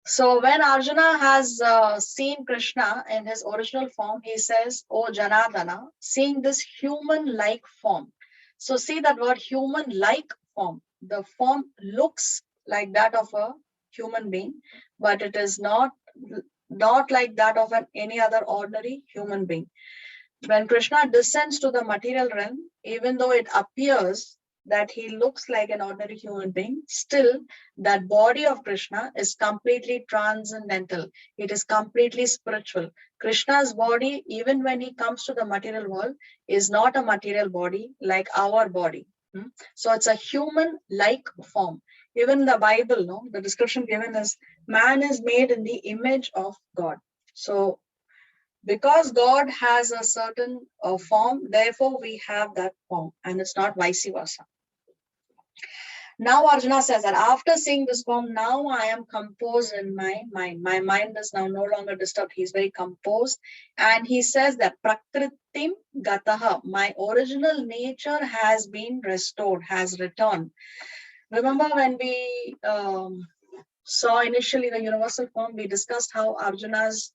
So when Arjuna has seen Krishna in his original form, he says, "O Janardana," seeing this human-like form. So see that word human-like form. The form looks like that of a human being, but it is not like that of any other ordinary human being. When Krishna descends to the material realm, even though it appears that he looks like an ordinary human being, still that body of Krishna is completely transcendental. It is completely spiritual. Krishna's body, even when he comes to the material world, is not a material body like our body. So it's a human-like form. Even the Bible, no, the description given is man is made in the image of God. So because God has a certain form, therefore we have that form, and it's not vice versa. Now Arjuna says that after seeing this form, now I am composed in my mind. My mind is now no longer disturbed. He's very composed. And he says that Prakritim Gataha, my original nature has been restored, has returned. Remember when we saw initially the universal form, we discussed how Arjuna's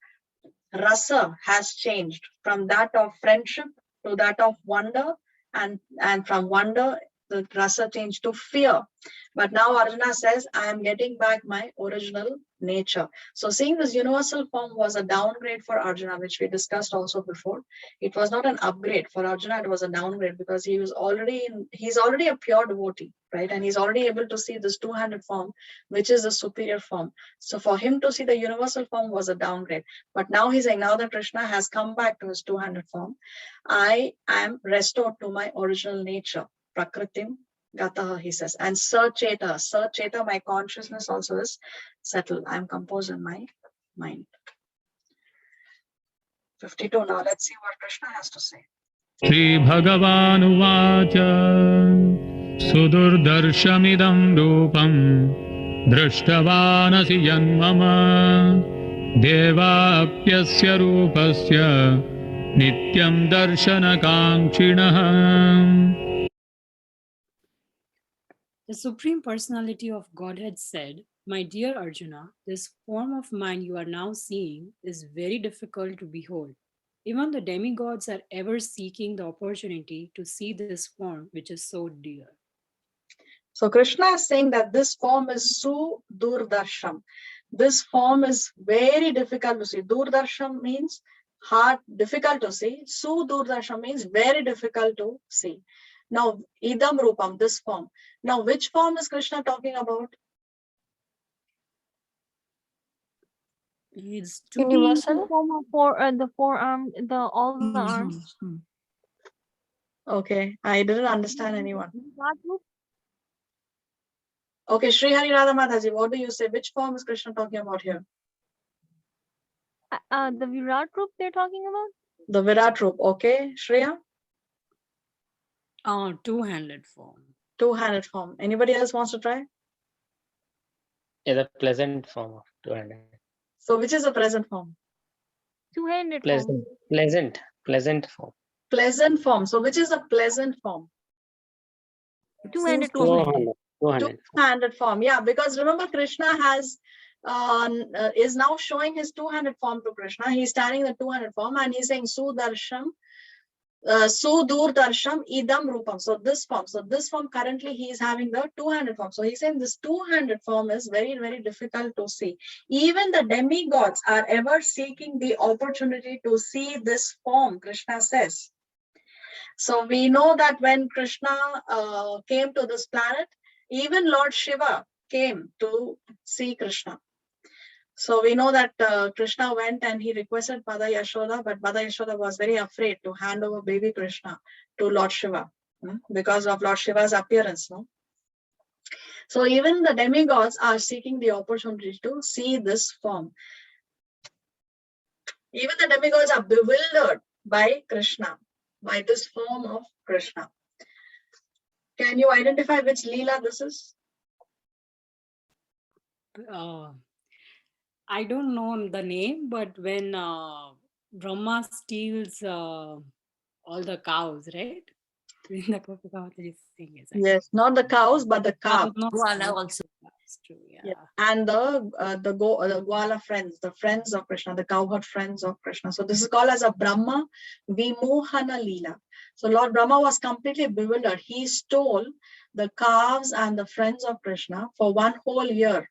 rasa has changed from that of friendship to that of wonder, and from wonder the rasa changed to fear. But now Arjuna says, I am getting back my original nature. So seeing this universal form was a downgrade for Arjuna, which we discussed also before. It was not an upgrade for Arjuna, it was a downgrade, because he's already a pure devotee, right? And he's already able to see this two-handed form, which is a superior form. So for him to see the universal form was a downgrade. But now he's saying, now that Krishna has come back to his two-handed form, I am restored to my original nature. Prakritim Gataha, he says. And Sarcheta, my consciousness also is settled. I am composed in my mind. 52. Now let's see what Krishna has to say. Shri Bhagawanuvacha Sudurdarshamidam Rupam Drashtavanasi Janmama Devapyasya Rupasya Nityam Darshana Kankshinaha. The Supreme Personality of Godhead said, My dear Arjuna, this form of mine you are now seeing is very difficult to behold. Even the demigods are ever seeking the opportunity to see this form which is so dear. So Krishna is saying that this form is Sudurdarsham. This form is very difficult to see. Durdarsham means hard, difficult to see. Sudurdarsham means very difficult to see. Now, Idam Rupam, this form. Now, which form is Krishna talking about? It's Universal form of the forearm, all the arms. Okay, I didn't understand anyone. Virat Rup, Okay, Sri Hari Radha Mataji, what do you say? Which form is Krishna talking about here? the Virat Rup they're talking about? The Virat Rup, okay. Shreya? two-handed form. Two-handed form. Anybody else wants to try? Yeah, the pleasant form of two-handed. So which is the present form? Two-handed form. Pleasant form. Pleasant form. So which is the pleasant form? Two-handed form. Two-handed form. Yeah, because remember Krishna has is now showing his two-handed form to Krishna. He's standing in the two-handed form and he's saying Sudarsham, Sudurdarsham idam rupam. So this form currently he is having the two-handed form. So he's saying this two-handed form is very, very difficult to see. Even the demigods are ever seeking the opportunity to see this form, Krishna says. So we know that when Krishna came to this planet, even Lord Shiva came to see Krishna. So we know that Krishna went and he requested Mother Yashoda, but Mother Yashoda was very afraid to hand over baby Krishna to Lord Shiva because of Lord Shiva's appearance. No? So even the demigods are seeking the opportunity to see this form. Even the demigods are bewildered by Krishna, by this form of Krishna. Can you identify which Leela this is? I don't know the name, but when Brahma steals all the cows, right? In the Bhagavad Gita thing, Yes, not the cows, but the calf. Gwala also. That's true, yeah. Yeah. And the Gwala friends, the friends of Krishna, the cowherd friends of Krishna. So this is called as a Brahma Vimohana Leela. So Lord Brahma was completely bewildered. He stole the calves and the friends of Krishna for 1 whole year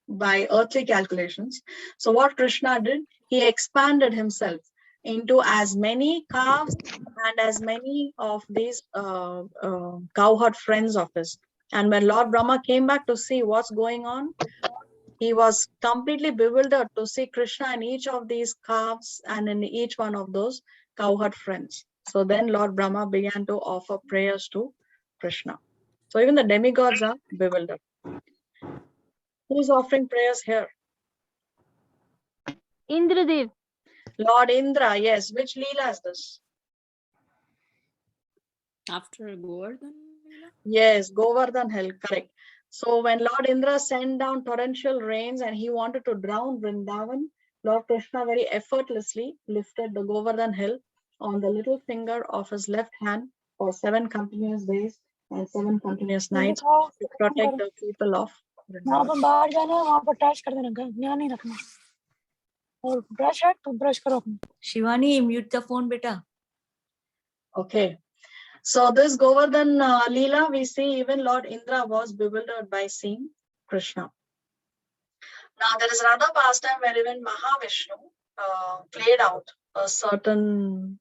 by earthly calculations. So what Krishna did, he expanded himself into as many calves and as many of these cowherd friends of his. And when Lord Brahma came back to see what's going on, he was completely bewildered to see Krishna in each of these calves and in each one of those cowherd friends. So then Lord Brahma began to offer prayers to Krishna. So even the demigods are bewildered. Who's offering prayers here? Indradev. Lord Indra, yes. Which Leela is this? After Govardhan? Yes, Govardhan Hill, correct. So when Lord Indra sent down torrential rains and he wanted to drown Vrindavan, Lord Krishna very effortlessly lifted the Govardhan Hill on the little finger of his left hand for 7 continuous days and 7 continuous nights to protect the people of वहाँ Vrindavan. पर बाहर जाना है, वहाँ पर touch कर देना, ध्यान नहीं रखना। और ब्रश है तो ब्रश करो अपनी। Shivani, mute the phone, beta. Okay. So this Govardhan Leela, we see even Lord Indra was bewildered by seeing Krishna. Now there is another pastime where even Mahavishnu played out a certain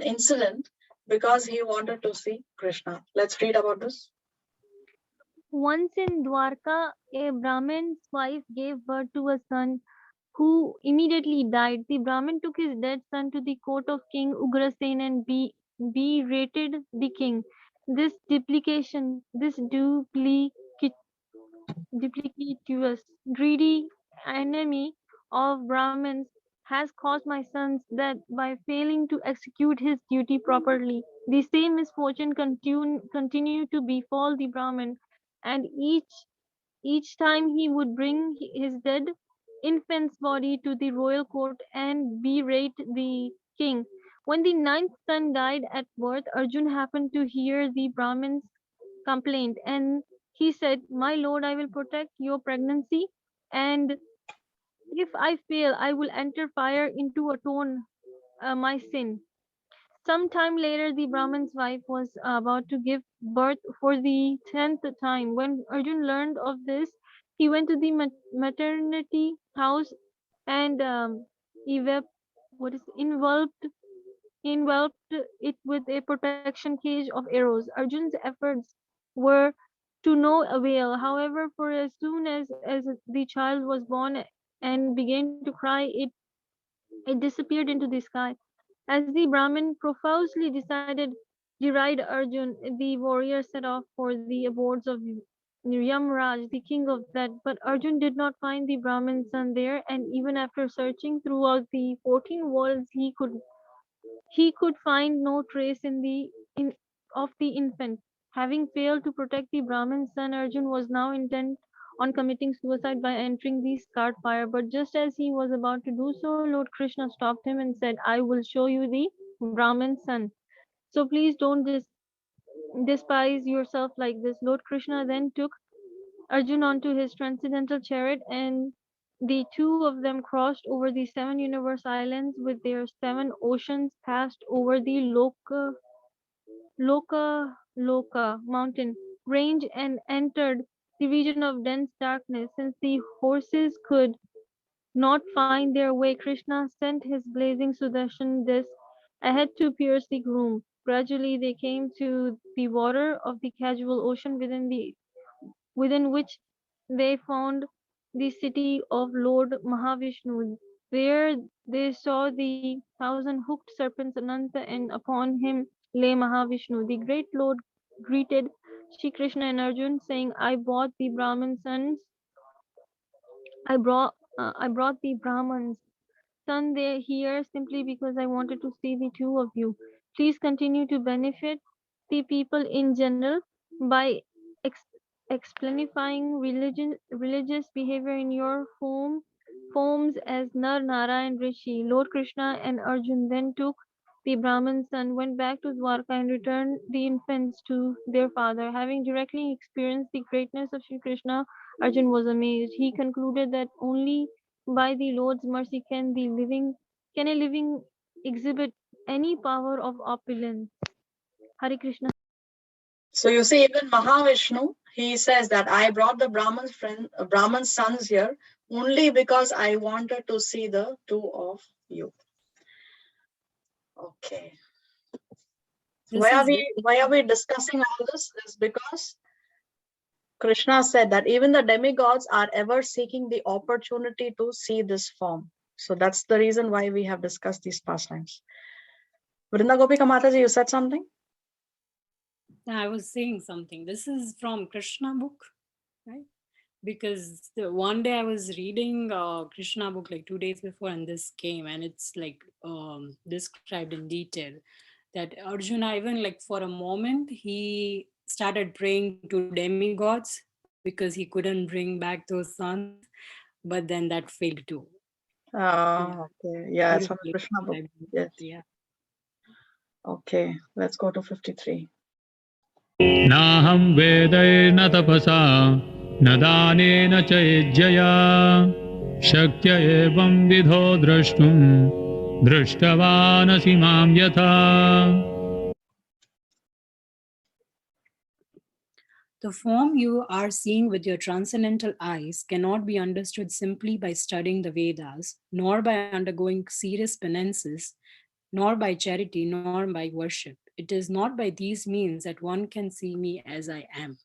incident because he wanted to see Krishna. Let's read about this. Once in Dwarka, a Brahmin's wife gave birth to a son who immediately died. The Brahmin took his dead son to the court of King Ugrasen and berated the king. This duplicitous, greedy enemy of Brahmins has caused my son's death by failing to execute his duty properly. The same misfortune continued to befall the Brahmin, and each time he would bring his dead infant's body to the royal court and berate the king. When the 9th son died at birth, Arjun happened to hear the Brahmin's complaint, and he said, "My lord, I will protect your pregnancy, and if I fail, I will enter fire into atone my sin." Some time later, the Brahmin's wife was about to give birth for the 10th time. When Arjun learned of this, he went to the maternity house and enveloped, enveloped it with a protection cage of arrows. Arjun's efforts were to no avail. However, for as soon as the child was born and began to cry, it disappeared into the sky. As the Brahmin profusely deride Arjun, the warrior set off for the abodes of Yamraj, the king of that. But Arjun did not find the Brahmin's son there, and even after searching throughout the 14 worlds, he could find no trace of the infant. Having failed to protect the Brahmin's son, Arjun was now intent on committing suicide by entering the scarred fire. But just as he was about to do so, Lord Krishna stopped him and said, "I will show you the Brahmin's son. So please don't despise yourself like this." Lord Krishna then took Arjun onto his transcendental chariot, and the two of them crossed over the 7 universe islands with their 7 oceans, passed over the Loka mountain range, and entered the region of dense darkness. Since the horses could not find their way, Krishna sent his blazing Sudarshan disk ahead to pierce the gloom. Gradually, they came to the water of the casual ocean. within which they found the city of Lord Mahavishnu. There they saw the 1,000 hooked serpents Ananta, and upon him lay Mahavishnu. The great Lord greeted Shri Krishna and Arjun, saying, I brought the Brahmins son there here simply because I wanted to see the two of you. Please continue to benefit the people in general by ex- exemplifying religious behavior in your forms as Nar, Nara, and Rishi. Lord Krishna and Arjun then took the Brahmin son, went back to Dwarka, and returned the infants to their father. Having directly experienced the greatness of Sri Krishna, Arjun was amazed. He concluded that only by the Lord's mercy can a living exhibit any power of opulence. Hare Krishna. So you see, even Mahavishnu, he says that I brought the Brahman sons here only because I wanted to see the two of you. Okay. Why are we discussing all this? Is because Krishna said that even the demigods are ever seeking the opportunity to see this form. So that's the reason why we have discussed these pastimes. Vrinda Gopika Mataji, you said something? I was saying something. This is from Krishna book, right? Because one day I was reading Krishna book like 2 days before, and this came, and it's like described in detail that Arjuna, even like for a moment, he started praying to demigods because he couldn't bring back those sons, but then that failed too. Okay. Yeah, it's from Beautifully Krishna book. described. Yes. Yeah. Okay, let's go to 53. Naham vedaiर्न tapasa न दानेन च यज्ञया शक्य एवं विधो द्रष्टुं दृष्टवानसि मां यथा. The form you are seeing with your transcendental eyes cannot be understood simply by studying the Vedas, nor by undergoing serious penances, nor by charity, nor by worship. It is not by these means that one can see me as I am.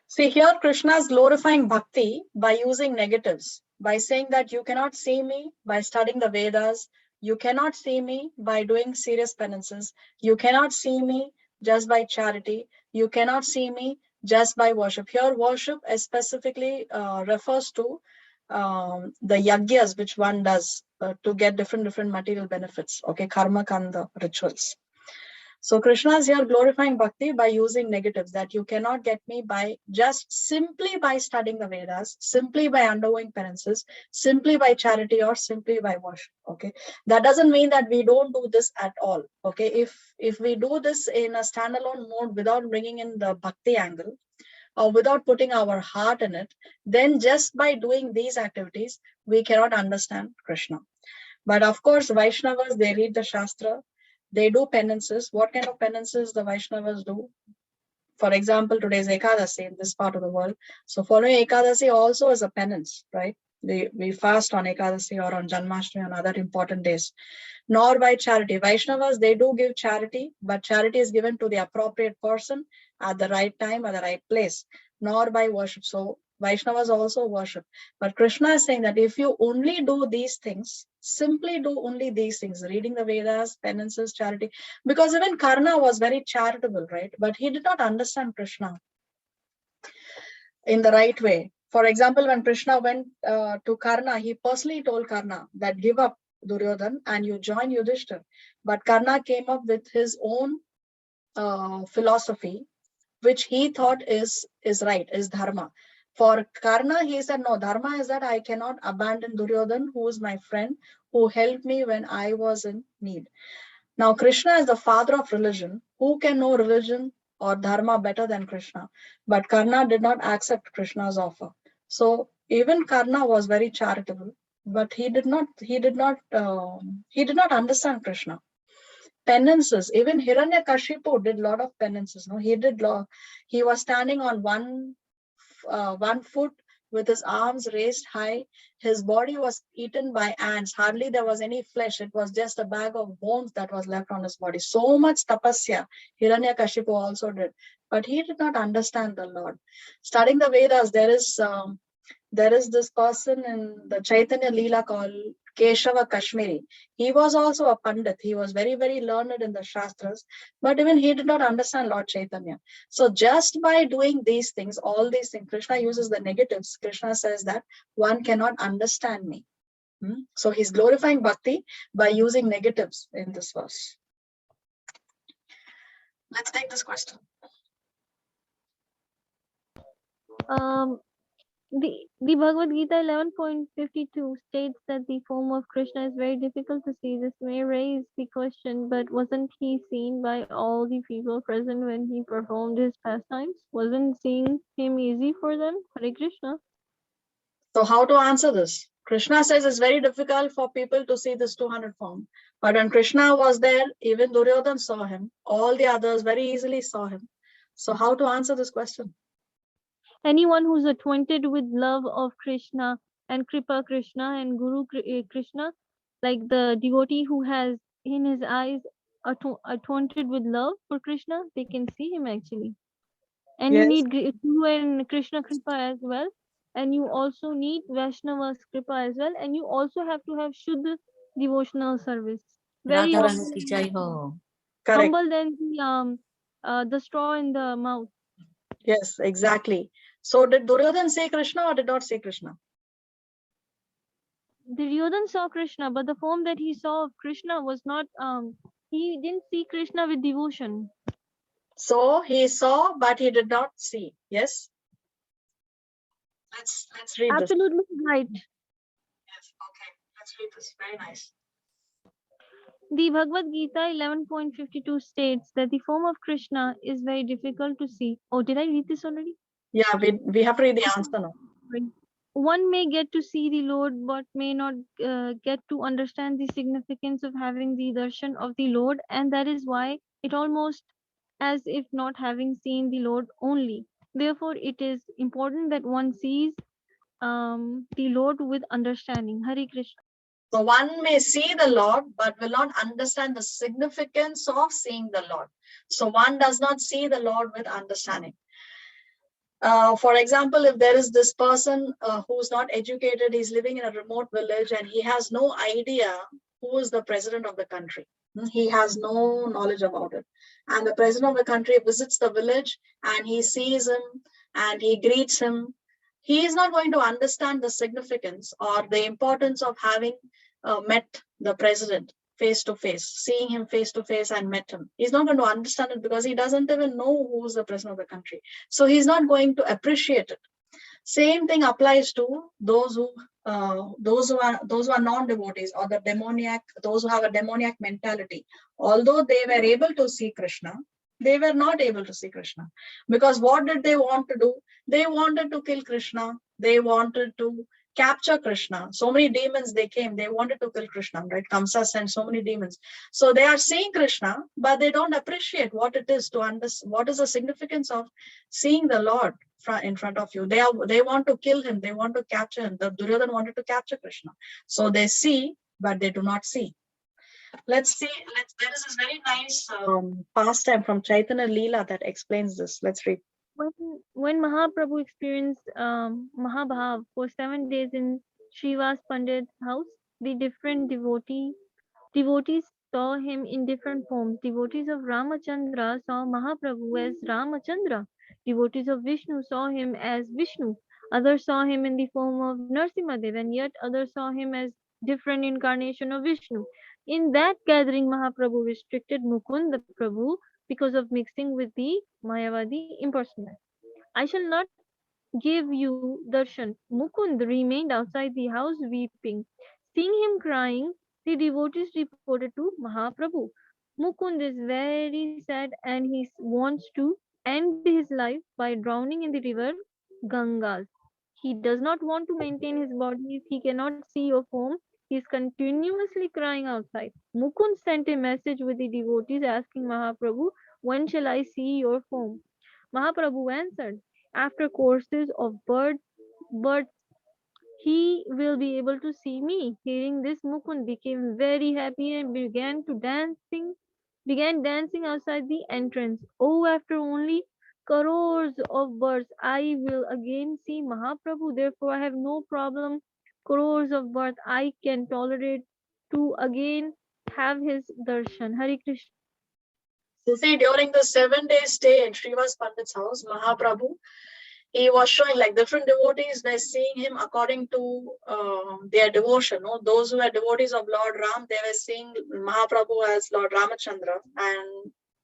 See, here Krishna is glorifying bhakti by using negatives, by saying that you cannot see me by studying the Vedas, you cannot see me by doing serious penances, you cannot see me just by charity, you cannot see me just by worship. Here, worship specifically refers to the yagyas which one does to get different material benefits. Okay, karma kanda rituals. So Krishna is here glorifying bhakti by using negatives, that you cannot get me by just simply by studying the Vedas, simply by undergoing penances, simply by charity, or simply by worship. Okay, that doesn't mean that we don't do this at all. Okay, if we do this in a standalone mode without bringing in the bhakti angle, or without putting our heart in it, then just by doing these activities, we cannot understand Krishna. But of course, Vaishnavas, they read the Shastra, they do penances. What kind of penances the Vaishnavas do? For example, today's Ekadasi in this part of the world. So following Ekadasi also is a penance, right? We fast on Ekadasi or on Janmashtami on other important days. Nor by charity. Vaishnavas, they do give charity, but charity is given to the appropriate person at the right time, at the right place, nor by worship. So Vaishnavas also worship. But Krishna is saying that if you only do these things, simply do only these things, reading the Vedas, penances, charity, because even Karna was very charitable, right? But he did not understand Krishna in the right way. For example, when Krishna went to Karna, he personally told Karna that give up Duryodhan and you join Yudhishthir. But Karna came up with his own philosophy, which he thought is right, is dharma. For Karna, he said, no, dharma is that I cannot abandon Duryodhan, who is my friend, who helped me when I was in need. Now, Krishna is the father of religion. Who can know religion or dharma better than Krishna? But Karna did not accept Krishna's offer. So even Karna was very charitable, but he did not understand Krishna. Penances, even Hiranyakashipu did a lot of penances. No, he was standing on one foot with his arms raised high. His body was eaten by ants. Hardly there was any flesh. It was just a bag of bones that was left on his body. So much tapasya Hiranyakashipu also did. But he did not understand the Lord. Studying the Vedas, there is this person in the Chaitanya Leela called Keshava Kashmiri. He was also a Pandit. He was very, very learned in the Shastras, but even he did not understand Lord Chaitanya. So just by doing these things, all these things, Krishna uses the negatives. Krishna says that one cannot understand me. So he's glorifying bhakti by using negatives in this verse. Let's take this question. The Bhagavad Gita 11.52 states that the form of Krishna is very difficult to see. This may raise the question, but wasn't he seen by all the people present when he performed his pastimes? Wasn't seeing him easy for them? Hare Krishna. So how to answer this? Krishna says it's very difficult for people to see this 200 form. But when Krishna was there, even Duryodhan saw him. All the others very easily saw him. So how to answer this question? Anyone who's acquainted with love of Krishna and Kripa Krishna and Krishna, like the devotee who has in his eyes acquainted with love for Krishna, they can see him actually. And you Yes. need Guru and Krishna Kripa as well. And you also need Vaishnava's Kripa as well. And you also have to have Shuddha devotional service. Very Radha humble, Rani ki jai ho. Correct. humble than the straw in the mouth. Yes, exactly. So did Duryodhan say Krishna or did not say Krishna? Duryodhan saw Krishna, but the form that he saw of Krishna was not, he didn't see Krishna with devotion. So he saw, but he did not see. Yes. Let's read this. Absolutely right. Yes. Okay. Let's read this. Very nice. The Bhagavad Gita 11.52 states that the form of Krishna is very difficult to see. Oh, did I read this already? Yeah, we have to read the answer now. One may get to see the Lord, but may not get to understand the significance of having the darshan of the Lord, and that is why it almost as if not having seen the Lord only. Therefore, it is important that one sees the Lord with understanding. Hare Krishna. So one may see the Lord, but will not understand the significance of seeing the Lord. So one does not see the Lord with understanding. For example, if there is this person who's not educated, he's living in a remote village and he has no idea who is the president of the country. He has no knowledge about it. And the president of the country visits the village and he sees him and he greets him. He is not going to understand the significance or the importance of having met the president face to face, seeing him face to face and met him. He's not going to understand it because he doesn't even know who's the president of the country. So he's not going to appreciate it. Same thing applies to those who are non-devotees or the demoniac, those who have a demoniac mentality. Although they were able to see Krishna, they were not able to see Krishna. Because what did they want to do? They wanted to kill Krishna. They wanted to capture Krishna. So many demons they came. They wanted to kill Krishna, right? Kamsa sent so many demons. So they are seeing Krishna, but they don't appreciate what it is to understand. What is the significance of seeing the Lord in front of you? They want to kill him. They want to capture him. The Duryodhan wanted to capture Krishna. So they see, but they do not see. Let's see. There is this very nice pastime from Chaitanya Leela that explains this. Let's read. When Mahaprabhu experienced Mahabhav for 7 days in Srivas Pandit's house, the different devotees saw him in different forms. Devotees of Ramachandra saw Mahaprabhu as Ramachandra. Devotees of Vishnu saw him as Vishnu. Others saw him in the form of Narsimhadev, and yet others saw him as different incarnation of Vishnu. In that gathering, Mahaprabhu restricted Mukund, the Prabhu, because of mixing with the Mayavadi impersonal. I shall not give you darshan. Mukund remained outside the house weeping. Seeing him crying, the devotees reported to Mahaprabhu. Mukund is very sad and he wants to end his life by drowning in the river Gangas. He does not want to maintain his body if he cannot see your form. He is continuously crying outside. Mukund sent a message with the devotees asking Mahaprabhu, when shall I see your form? Mahaprabhu answered, after courses of birth, but he will be able to see me. Hearing this, Mukund became very happy and began dancing outside the entrance. Oh, after only crores of births, I will again see Mahaprabhu. Therefore, I have no problem. Crores of births, I can tolerate to again have his darshan. Hari Krishna. So see, during the 7 day stay in Srivas Pandit's house, Mahaprabhu, he was showing like different devotees were seeing him according to their devotion. No? Those who were devotees of Lord Ram, they were seeing Mahaprabhu as Lord Ramachandra,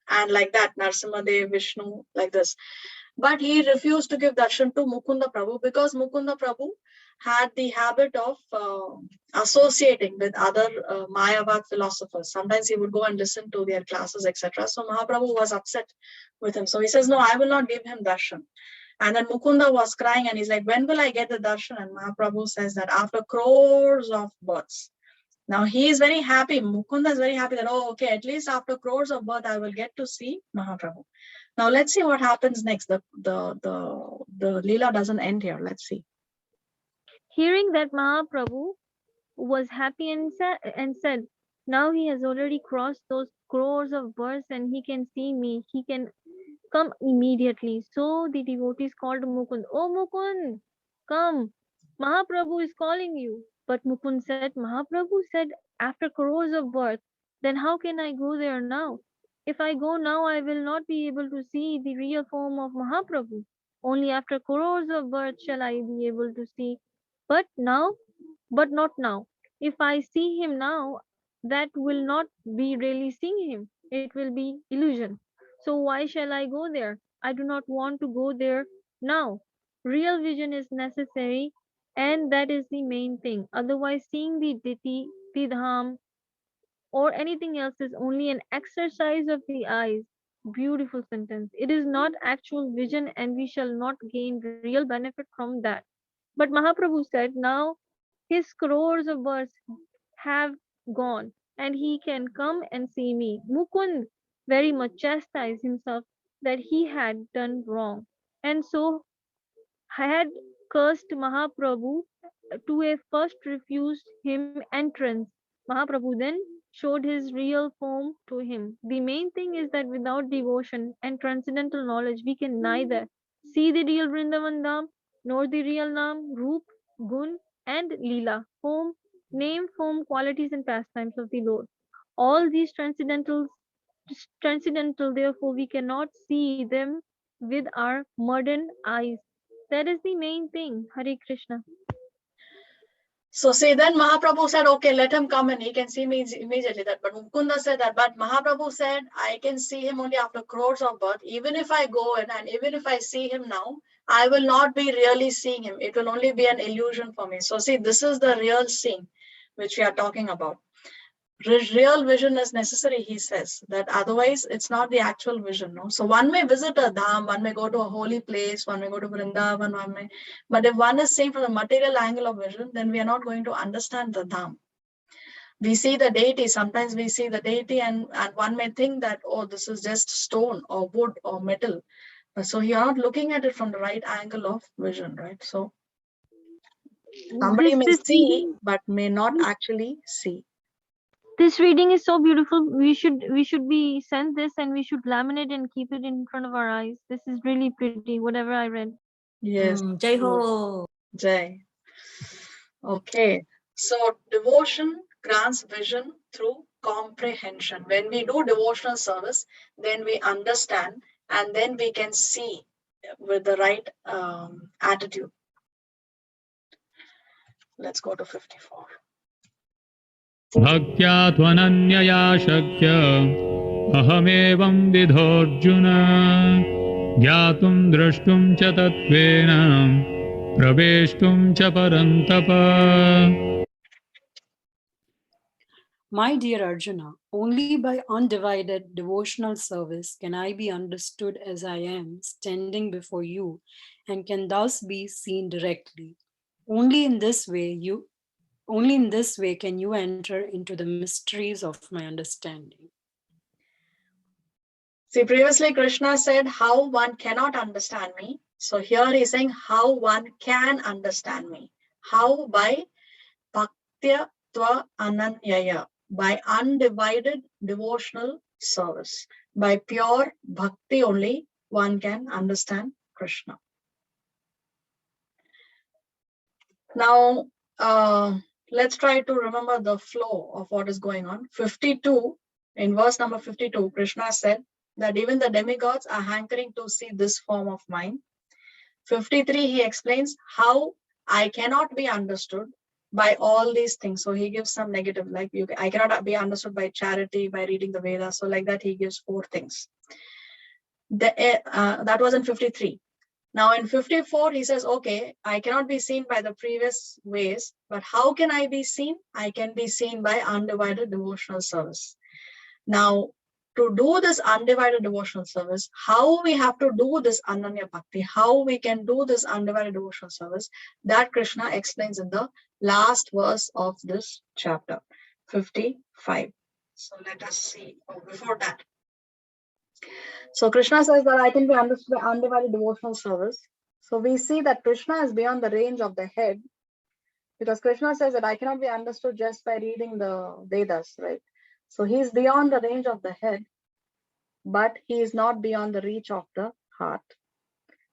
and like that, Narsimha Dev, Vishnu, like this. But he refused to give darshan to Mukunda Prabhu because Mukunda Prabhu had the habit of associating with other Mayavad philosophers. Sometimes he would go and listen to their classes, etc. So Mahaprabhu was upset with him. So he says, no, I will not give him darshan. And then Mukunda was crying and he's like, when will I get the darshan? And Mahaprabhu says that after crores of births. Now he is very happy. Mukunda is very happy that, oh, okay, at least after crores of birth, I will get to see Mahaprabhu. Now let's see what happens next. The Leela doesn't end here. Let's see. Hearing that, Mahaprabhu was happy and said, now he has already crossed those crores of births and he can see me. He can come immediately. So the devotees called Mukund. Oh Mukund, come. Mahaprabhu is calling you. But Mukund said, Mahaprabhu said, after crores of births, then how can I go there now? If I go now, I will not be able to see the real form of Mahaprabhu. Only after crores of births shall I be able to see. But now, but not now. If I see him now, that will not be really seeing him. It will be illusion. So why shall I go there? I do not want to go there now. Real vision is necessary, and that is the main thing. Otherwise, seeing the deity, the dham, or anything else is only an exercise of the eyes. Beautiful sentence. It is not actual vision, and we shall not gain real benefit from that. But Mahaprabhu said, now his crores of births have gone, and he can come and see me. Mukund very much chastised himself that he had done wrong, and so had cursed Mahaprabhu to a first refused him entrance. Mahaprabhu then showed his real form to him. The main thing is that without devotion and transcendental knowledge, we can neither see the real Vrindavan Dham nor the real Nam, Roop, Gun, and Leela, form, name, form, qualities, and pastimes of the Lord. All these transcendental, therefore, we cannot see them with our modern eyes. That is the main thing. Hare Krishna. So see, then Mahaprabhu said, okay, let him come and he can see me immediately. That, but Mukunda said that, but Mahaprabhu said, I can see him only after crores of birth. Even if I go in and even if I see him now, I will not be really seeing him. It will only be an illusion for me. So see, this is the real seeing which we are talking about. Real vision is necessary, he says, that otherwise it's not the actual vision. No? So one may visit a dham, one may go to a holy place, one may go to Vrindavan, but if one is seeing from the material angle of vision, then we are not going to understand the dham. We see the deity, sometimes we see the deity and one may think that, oh, this is just stone or wood or metal. So you're not looking at it from the right angle of vision, right? So somebody may see, but may not actually see. This reading is so beautiful. We should be sent this and we should laminate and keep it in front of our eyes. This is really pretty. Whatever I read. Yes. Jai Ho. Jai. Okay. So devotion grants vision through comprehension. When we do devotional service, then we understand and then we can see with the right attitude. Let's go to 54. भक्त्या त्वनन्यया शक्य अहमेवं विधोऽर्जुन ज्ञातुं द्रष्टुं च तत्त्वेन प्रवेष्टुं च परन्तप. My dear Arjuna, only by undivided devotional service can I be understood as I am, standing before you, and can thus be seen directly. Only in this way can you enter into the mysteries of my understanding. See, previously Krishna said how one cannot understand me. So here he's saying how one can understand me. How? By bhaktya tva ananyaya, by undivided devotional service. By pure bhakti only one can understand Krishna. Now, let's try to remember the flow of what is going on. 52, in verse number 52, Krishna said that even the demigods are hankering to see this form of mine. 53, he explains how I cannot be understood by all these things. So he gives some negative, like I cannot be understood by charity, by reading the Vedas. So like that, he gives 4 things. That was in 53. Now in 54, he says, okay, I cannot be seen by the previous ways, but how can I be seen? I can be seen by undivided devotional service. Now, to do this undivided devotional service, how we have to do this Ananya Bhakti, how we can do this undivided devotional service, that Krishna explains in the last verse of this chapter, 55. So let us see. Before that. So Krishna says that I can be understood by undivided devotional service. So we see that Krishna is beyond the range of the head, because Krishna says that I cannot be understood just by reading the Vedas, right? So he is beyond the range of the head, but he is not beyond the reach of the heart.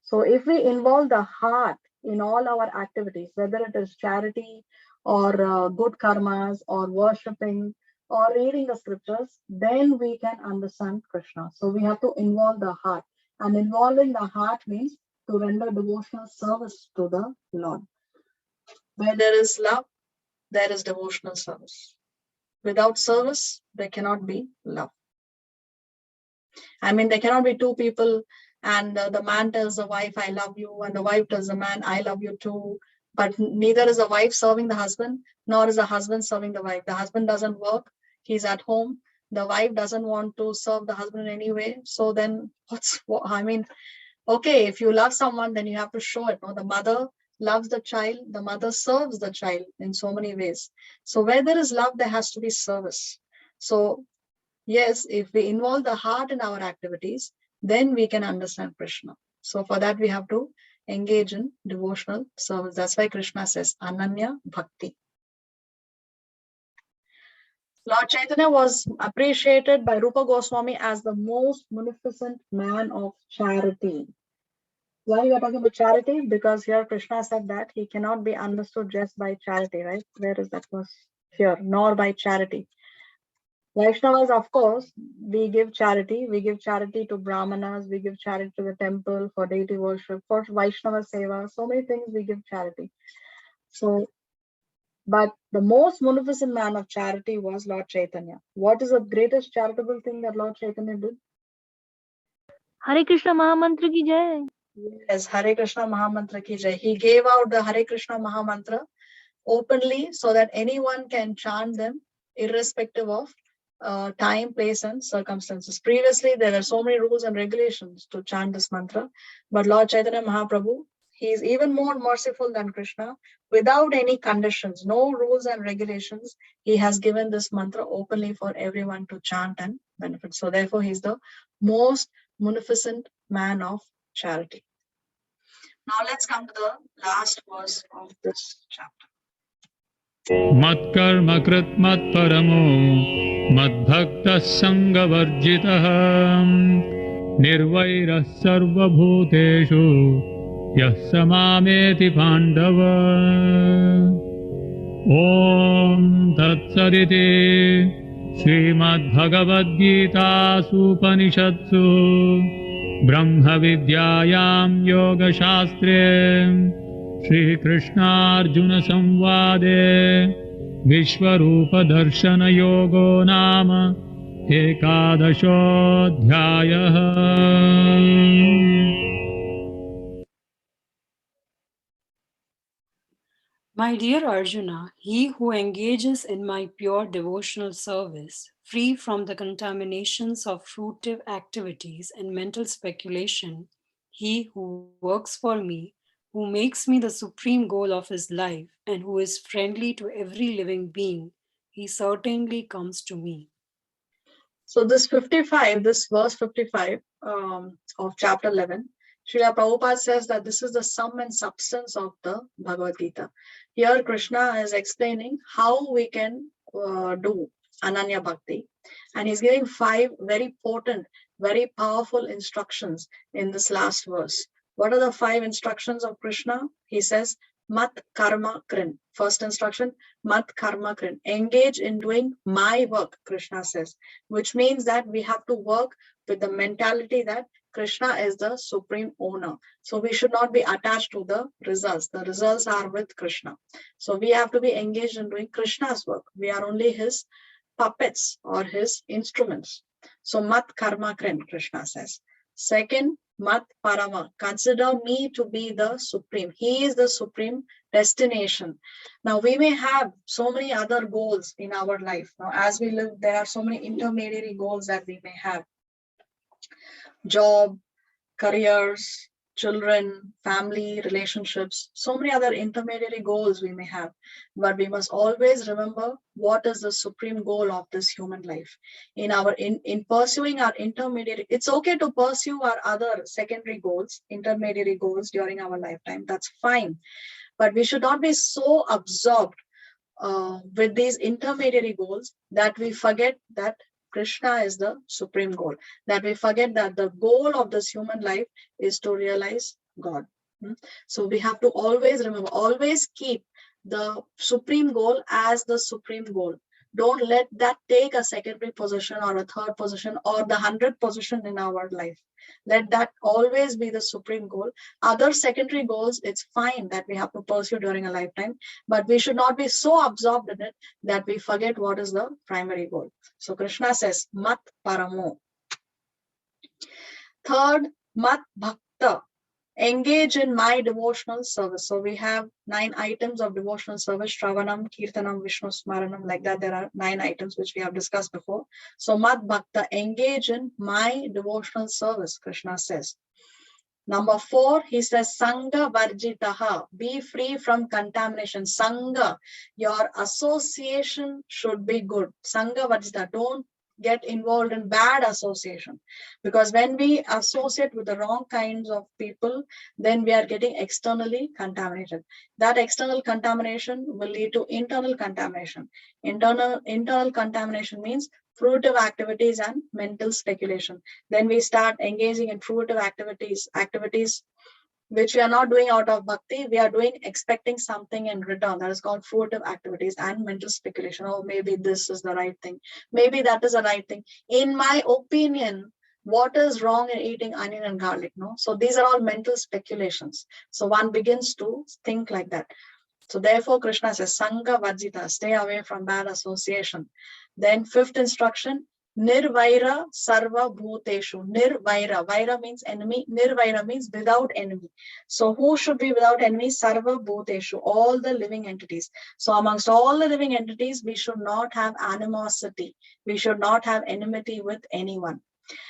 So if we involve the heart in all our activities, whether it is charity or good karmas or worshipping or reading the scriptures, then we can understand Krishna. So we have to involve the heart. And involving the heart means to render devotional service to the Lord. Where there is love, there is devotional service. Without service, there cannot be love. I mean, there cannot be two people and the man tells the wife, I love you, and the wife tells the man, I love you too. But neither is the wife serving the husband, nor is the husband serving the wife. The husband doesn't work, he's at home. The wife doesn't want to serve the husband in any way. So then I mean, okay, if you love someone, then you have to show it. No? The mother loves the child, the mother serves the child in so many ways. So where there is love, there has to be service. So yes, if we involve the heart in our activities, then we can understand Krishna. So for that, we have to engage in devotional service. That's why Krishna says Ananya Bhakti. Lord Chaitanya was appreciated by Rupa Goswami as the most munificent man of charity. Why we are talking about charity? Because here Krishna said that he cannot be understood just by charity, right? Where is that verse? Here, nor by charity. Vaishnavas, of course, we give charity. We give charity to Brahmanas. We give charity to the temple for deity worship, for Vaishnava Seva. So many things we give charity. So, but the most munificent man of charity was Lord Chaitanya. What is the greatest charitable thing that Lord Chaitanya did? Hare Krishna Mahamantra ki jai. Yes, Hare Krishna Mahamantra ki jai. He gave out the Hare Krishna Mahamantra openly so that anyone can chant them irrespective of time, place, and circumstances. Previously, there were so many rules and regulations to chant this mantra, but Lord Chaitanya Mahaprabhu, he is even more merciful than Krishna. Without any conditions, no rules and regulations, he has given this mantra openly for everyone to chant and benefit. So therefore, he is the most munificent man of charity. Now let's come to the last verse of this chapter. Matkarma krit matparamo madbhaktas sangavarjitah nirvairah sarvabhuteshu yah samameti pandava. Om Tatsaditi Srimad Bhagawad Gita Upanishadsu Brahma Vidyayam Yoga Shastre Shri Krishna Arjuna Samvade Vishwarupa Darshana Yogo Nama Ekadashodhyayah. My dear Arjuna, he who engages in my pure devotional service, free from the contaminations of fruitive activities and mental speculation, he who works for me, who makes me the supreme goal of his life, and who is friendly to every living being, he certainly comes to me. So this 55, this verse 55 of chapter 11, Srila Prabhupada says that this is the sum and substance of the Bhagavad Gita. Here Krishna is explaining how we can do Ananya Bhakti. And he's giving 5 very potent, very powerful instructions in this last verse. What are the 5 instructions of Krishna? He says, Mat Karma Krin. First instruction, Mat Karma Krin. Engage in doing my work, Krishna says, which means that we have to work with the mentality that Krishna is the supreme owner. So we should not be attached to the results. The results are with Krishna. So we have to be engaged in doing Krishna's work. We are only his puppets or his instruments. So Mat Karma Krin, Krishna says. Second, Mat Parama. Consider me to be the supreme. He is the supreme destination. Now we may have so many other goals in our life. Now as we live, there are so many intermediary goals that we may have. Job, careers, children, family, relationships, so many other intermediary goals we may have. But we must always remember what is the supreme goal of this human life. In pursuing our intermediary, it's okay to pursue our other secondary goals, intermediary goals during our lifetime. That's fine. But we should not be so absorbed with these intermediary goals that we forget that Krishna is the supreme goal, that we forget that the goal of this human life is to realize God. So we have to always remember, always keep the supreme goal as the supreme goal. Don't let that take a secondary position or a third position or the 100th position in our life. Let that always be the supreme goal. Other secondary goals, it's fine that we have to pursue during a lifetime, but we should not be so absorbed in it that we forget what is the primary goal. So Krishna says, Mat Paramo. Third, Mat Bhakta. Engage in my devotional service. So we have 9 items of devotional service: Shravanam, Kirtanam, Vishnu Smaranam. Like that, there are 9 items which we have discussed before. So Mat Bhakta, engage in my devotional service, Krishna says. Number 4, he says, Sangha Varjitaha, be free from contamination. Sangha, your association should be good. Sangha Varjita, don't get involved in bad association, because when we associate with the wrong kinds of people, then we are getting externally contaminated. That external contamination will lead to internal contamination. Internal contamination means fruitive activities and mental speculation. Then we start engaging in fruitive activities which we are not doing out of bhakti, we are doing expecting something in return. That is called fruitive activities and mental speculation. Oh, maybe this is the right thing. Maybe that is the right thing. In my opinion, what is wrong in eating onion and garlic? No. So these are all mental speculations. So one begins to think like that. So therefore, Krishna says, Sangha Varjita, stay away from bad association. Then 5th instruction, Nirvaira Sarva Bhuteshu. Nirvaira. Vaira means enemy. Nirvaira means without enemy. So who should be without enemy? Sarva Bhuteshu. All the living entities. So amongst all the living entities, we should not have animosity. We should not have enmity with anyone.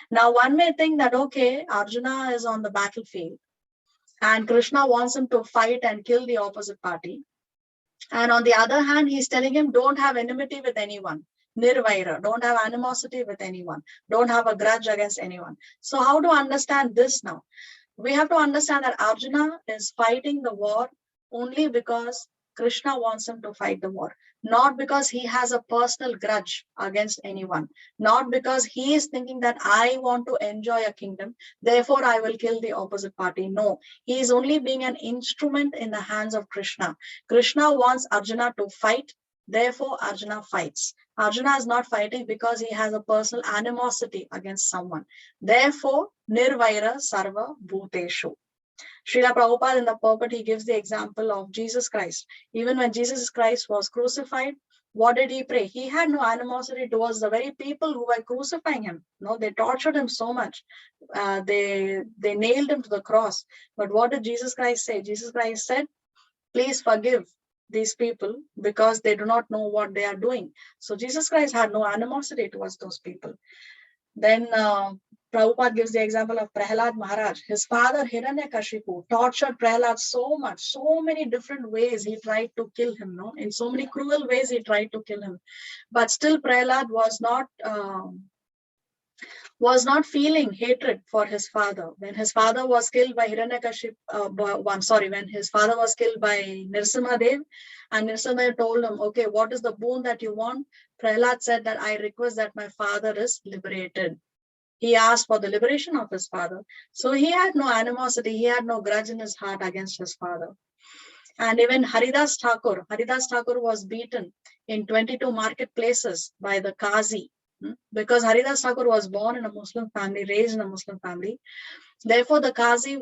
Now one may think that, okay, Arjuna is on the battlefield and Krishna wants him to fight and kill the opposite party. And on the other hand, he's telling him, don't have enmity with anyone. Nirvaira, don't have animosity with anyone. Don't have a grudge against anyone. So how to understand this now? We have to understand that Arjuna is fighting the war only because Krishna wants him to fight the war, not because he has a personal grudge against anyone, not because he is thinking that I want to enjoy a kingdom, therefore I will kill the opposite party. No, he is only being an instrument in the hands of Krishna. Krishna wants Arjuna to fight, therefore Arjuna fights. Arjuna is not fighting because he has a personal animosity against someone. Therefore, Nirvaira Sarva Bhuteshu. Srila Prabhupada in the purport, he gives the example of Jesus Christ. Even when Jesus Christ was crucified, what did he pray? He had no animosity towards the very people who were crucifying him. No, they tortured him so much. They nailed him to the cross. But what did Jesus Christ say? Jesus Christ said, please forgive these people because they do not know what they are doing. So Jesus Christ had no animosity towards those people. Then Prabhupada gives the example of Prahlad Maharaj. His father Hiranyakashipu tortured Prahlad so much, so many different ways he tried to kill him. No, in so many cruel ways he tried to kill him, but still Prahlad was not was not feeling hatred for his father. When his father was killed by Hiranyakashipu, when his father was killed by Nrsimhadev, and Nrsimhadev told him, okay, what is the boon that you want? Prahlad said that I request that my father is liberated. He asked for the liberation of his father. So he had no animosity, he had no grudge in his heart against his father. And even Haridas Thakur was beaten in 22 marketplaces by the Qazi. Because Haridas Thakur was born in a Muslim family, raised in a Muslim family. Therefore, the Qazi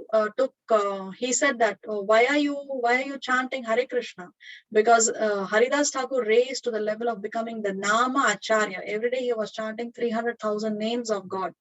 he said that, oh, why are you chanting Hare Krishna? Because Haridas Thakur raised to the level of becoming the Nama Acharya. Every day he was chanting 300,000 names of God.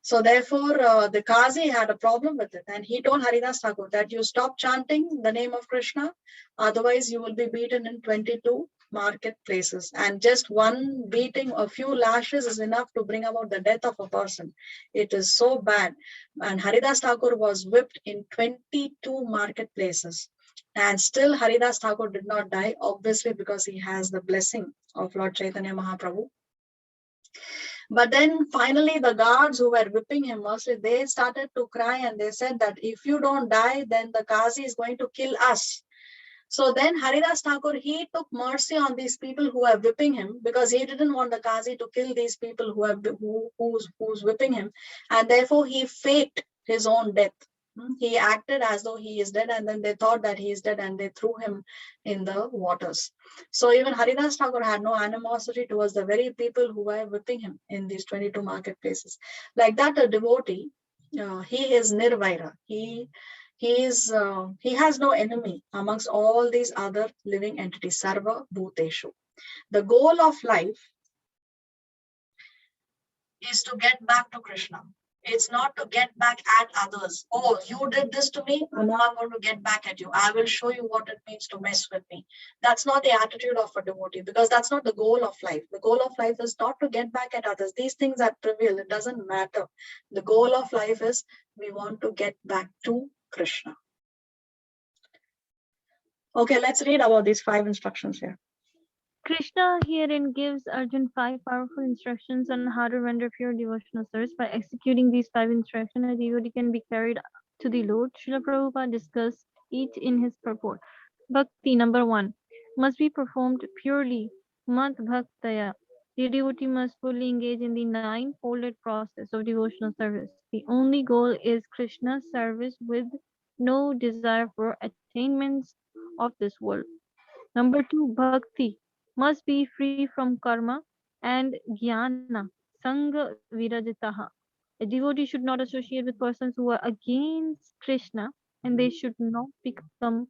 So therefore, the Qazi had a problem with it. And he told Haridas Thakur that you stop chanting the name of Krishna, otherwise you will be beaten in 22 marketplaces. And just one beating, a few lashes is enough to bring about the death of a person. It is so bad. And Haridas Thakur was whipped in 22 marketplaces. And still Haridas Thakur did not die, obviously because he has the blessing of Lord Chaitanya Mahaprabhu. But then finally the guards who were whipping him, mostly they started to cry and they said that if you don't die, then the Qazi is going to kill us. So then Haridas Thakur, he took mercy on these people who were whipping him, because he didn't want the Qazi to kill these people who's whipping him. And therefore he faked his own death. He acted as though he is dead, and then they thought that he is dead and they threw him in the waters. So even Haridas Thakur had no animosity towards the very people who were whipping him in these 22 marketplaces. Like that, a devotee, he is nirvaira. He has no enemy amongst all these other living entities, sarva bhuteshu. The goal of life is to get back to Krishna. It's not to get back at others. Oh, you did this to me, and now I'm going to get back at you. I will show you what it means to mess with me. That's not the attitude of a devotee, because that's not the goal of life. The goal of life is not to get back at others. These things are trivial. It doesn't matter. The goal of life is we want to get back to Krishna. Okay, let's read about these 5 instructions here. Krishna herein gives Arjun 5 powerful instructions on how to render pure devotional service. By executing these 5 instructions, a devotee can be carried to the Lord. Srila Prabhupada discussed each in his purport. Bhakti number 1 must be performed purely. Mat Bhaktaya. The devotee must fully engage in the 9-folded process of devotional service. The only goal is Krishna's service with no desire for attainments of this world. Number 2, Bhakti must be free from karma and jnana, sangha virajitaha. A devotee should not associate with persons who are against Krishna, and they should not become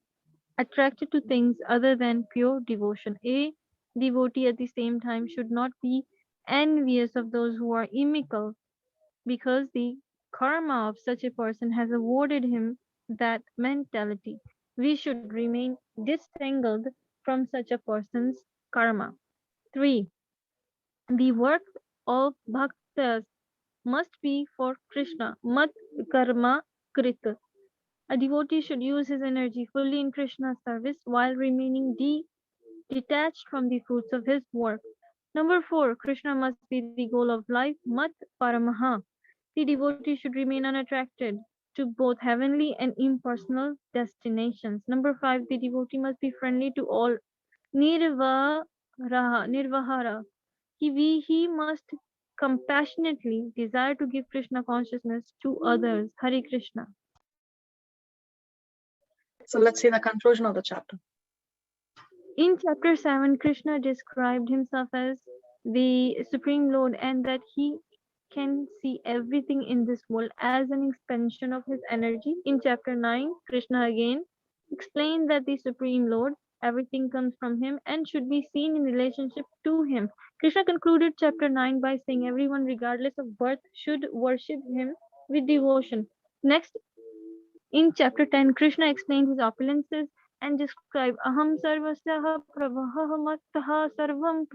attracted to things other than pure devotion. A devotee at the same time should not be envious of those who are inimical, because the karma of such a person has awarded him that mentality. We should remain disentangled from such a person's karma. 3. The work of bhaktas must be for Krishna. Mat karma krit. A devotee should use his energy fully in Krishna's service while remaining detached from the fruits of his work. Number 4, Krishna must be the goal of life. Mat paramaha. The devotee should remain unattracted to both heavenly and impersonal destinations. Number 5, the devotee must be friendly to all. Nirvahara. He must compassionately desire to give Krishna consciousness to others. Hare Krishna. So let's see the conclusion of the chapter. In chapter 7, Krishna described himself as the Supreme Lord and that he can see everything in this world as an expansion of his energy. In chapter 9, Krishna again explained that the Supreme Lord, everything comes from him and should be seen in relationship to him. Krishna concluded chapter 9 by saying everyone, regardless of birth, should worship him with devotion. Next, in chapter 10, Krishna explained his opulences and described Aham sarvasya prabhaha mattaha sarvam